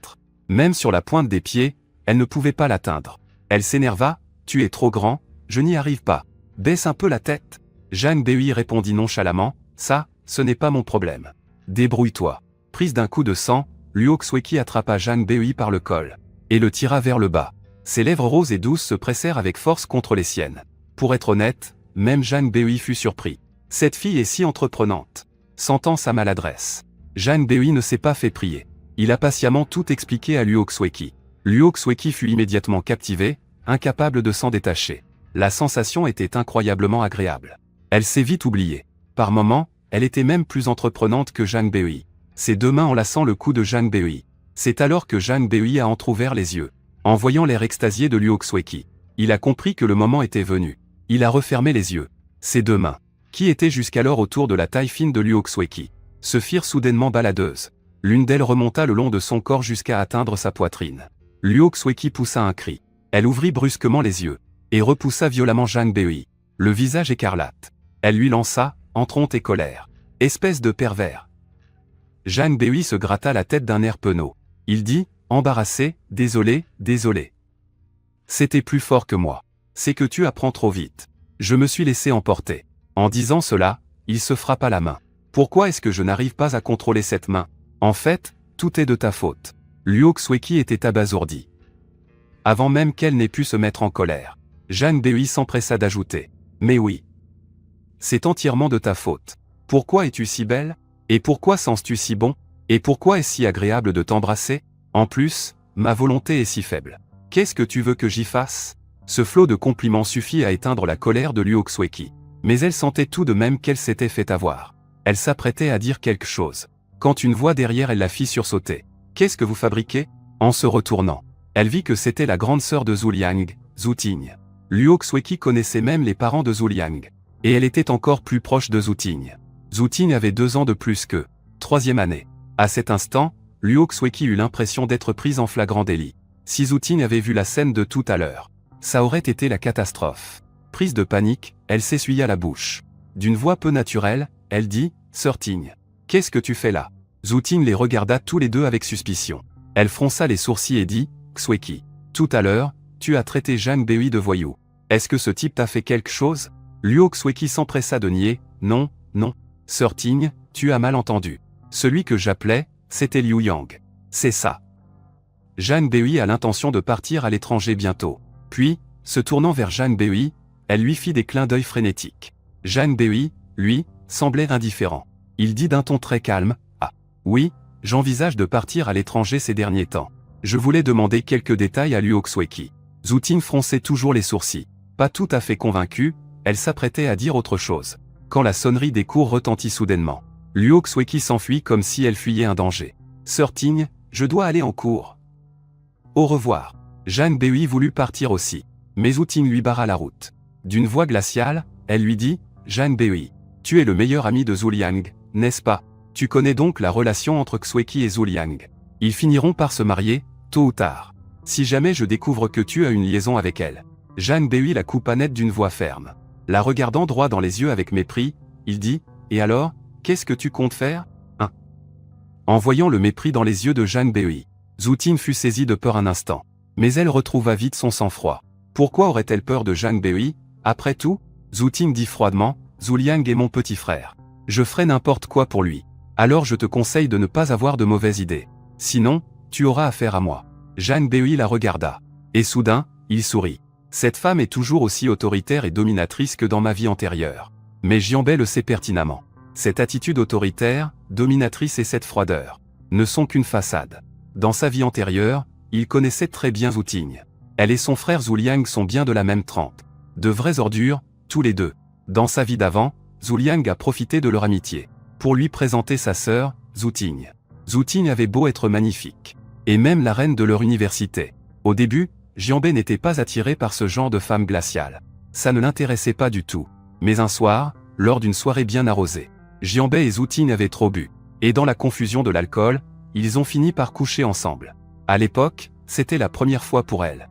Même sur la pointe des pieds, elle ne pouvait pas l'atteindre. Elle s'énerva, tu es trop grand, je n'y arrive pas. Baisse un peu la tête. Zhang Bei répondit nonchalamment, ça, ce n'est pas mon problème. Débrouille-toi. Prise d'un coup de sang, Luo Xueqi attrapa Zhang Bei par le col et le tira vers le bas. Ses lèvres roses et douces se pressèrent avec force contre les siennes. Pour être honnête, même Zhang Bei fut surpris. Cette fille est si entreprenante. Sentant sa maladresse, Zhang Bei ne s'est pas fait prier. Il a patiemment tout expliqué à Luo Xueqi. Luo Xueqi fut immédiatement captivé, incapable de s'en détacher. La sensation était incroyablement agréable. Elle s'est vite oubliée. Par moments, elle était même plus entreprenante que Zhang Bei. Ses deux mains enlaçant le cou de Zhang Bei. C'est alors que Zhang Bei a entrouvert les yeux. En voyant l'air extasié de Luo Xueqi, il a compris que le moment était venu. Il a refermé les yeux. Ses deux mains, qui étaient jusqu'alors autour de la taille fine de Luo Xueqi, se firent soudainement baladeuses. L'une d'elles remonta le long de son corps jusqu'à atteindre sa poitrine. Luo Xueqi poussa un cri. Elle ouvrit brusquement les yeux et repoussa violemment Zhang Bei, le visage écarlate. Elle lui lança, entre honte et colère. Espèce de pervers. Zhang Bei se gratta la tête d'un air penaud. Il dit, embarrassé, désolé. C'était plus fort que moi. C'est que tu apprends trop vite. Je me suis laissé emporter. En disant cela, il se frappa la main. Pourquoi est-ce que je n'arrive pas à contrôler cette main? En fait, tout est de ta faute. Luo Xueqi était abasourdi. Avant même qu'elle n'ait pu se mettre en colère, Zhang Bei s'empressa d'ajouter. Mais oui. C'est entièrement de ta faute. Pourquoi es-tu si belle? Et pourquoi sens-tu si bon? Et pourquoi est-ce si agréable de t'embrasser? En plus, ma volonté est si faible. Qu'est-ce que tu veux que j'y fasse? Ce flot de compliments suffit à éteindre la colère de Luo Xueqi. Mais elle sentait tout de même qu'elle s'était fait avoir. Elle s'apprêtait à dire quelque chose, quand une voix derrière elle la fit sursauter. Qu'est-ce que vous fabriquez? En se retournant, elle vit que c'était la grande sœur de Zhu Liang, Zhu Ting. Luo Xueqi connaissait même les parents de Zhu Liang. Et elle était encore plus proche de Zhu Ting. Zhu Ting avait 2 ans de plus que 3e année. À cet instant, Luo Xueqi eut l'impression d'être prise en flagrant délit. Si Zhu Ting avait vu la scène de tout à l'heure, ça aurait été la catastrophe. Prise de panique, elle s'essuya la bouche. D'une voix peu naturelle, elle dit, Sœur Ting, qu'est-ce que tu fais là? Zhu Ting les regarda tous les deux avec suspicion. Elle fronça les sourcils et dit, Xueqi, tout à l'heure, tu as traité Zhang Bei de voyou. Est-ce que ce type t'a fait quelque chose? Luo Xueqi s'empressa de nier, non. Sœur Ting, tu as mal entendu. Celui que j'appelais, c'était Liu Yang. C'est ça. Zhang Bei a l'intention de partir à l'étranger bientôt. Puis, se tournant vers Zhang Bei, elle lui fit des clins d'œil frénétiques. Zhang Bei, lui, semblait indifférent. Il dit d'un ton très calme, ah, oui, j'envisage de partir à l'étranger ces derniers temps. Je voulais demander quelques détails à Luo Xueqi. Zhu Ting fronçait toujours les sourcils. Pas tout à fait convaincue, elle s'apprêtait à dire autre chose. Quand la sonnerie des cours retentit soudainement, Luo Xueqi s'enfuit comme si elle fuyait un danger. Sœur Ting, je dois aller en cours. Au revoir. Zhang Bei voulut partir aussi, mais Zhu Ting lui barra la route. D'une voix glaciale, elle lui dit, Zhang Bei, Tu es le meilleur ami de Zhu Liang, n'est-ce pas? Tu connais donc la relation entre Xueqi et Zhu Liang. Ils finiront par se marier, tôt ou tard. Si jamais je découvre que tu as une liaison avec elle. Zhang Bei la coupa net d'une voix ferme. La regardant droit dans les yeux avec mépris, il dit, et alors, qu'est-ce que tu comptes faire? En voyant le mépris dans les yeux de Zhang Bei, Zhu Ting fut saisie de peur un instant. Mais elle retrouva vite son sang-froid. Pourquoi aurait-elle peur de Zhang Bei? Après tout, Zhu Ting dit froidement, Zhu Liang est mon petit frère. Je ferai n'importe quoi pour lui. Alors je te conseille de ne pas avoir de mauvaises idées. Sinon, tu auras affaire à moi. Zhang Bei la regarda. Et soudain, il sourit. Cette femme est toujours aussi autoritaire et dominatrice que dans ma vie antérieure. Mais Jianbei le sait pertinemment. Cette attitude autoritaire, dominatrice et cette froideur ne sont qu'une façade. Dans sa vie antérieure, il connaissait très bien Zhu Ting. Elle et son frère Zhu Liang sont bien de la même trempe. De vraies ordures, tous les deux. Dans sa vie d'avant, Zhu Liang a profité de leur amitié pour lui présenter sa sœur, Zhu Ting. Zhu Ting avait beau être magnifique, et même la reine de leur université. Au début, Jianbei n'était pas attiré par ce genre de femme glaciale. Ça ne l'intéressait pas du tout. Mais un soir, lors d'une soirée bien arrosée, Jianbei et Zhu Ting avaient trop bu. Et dans la confusion de l'alcool, ils ont fini par coucher ensemble. À l'époque, c'était la première fois pour elle.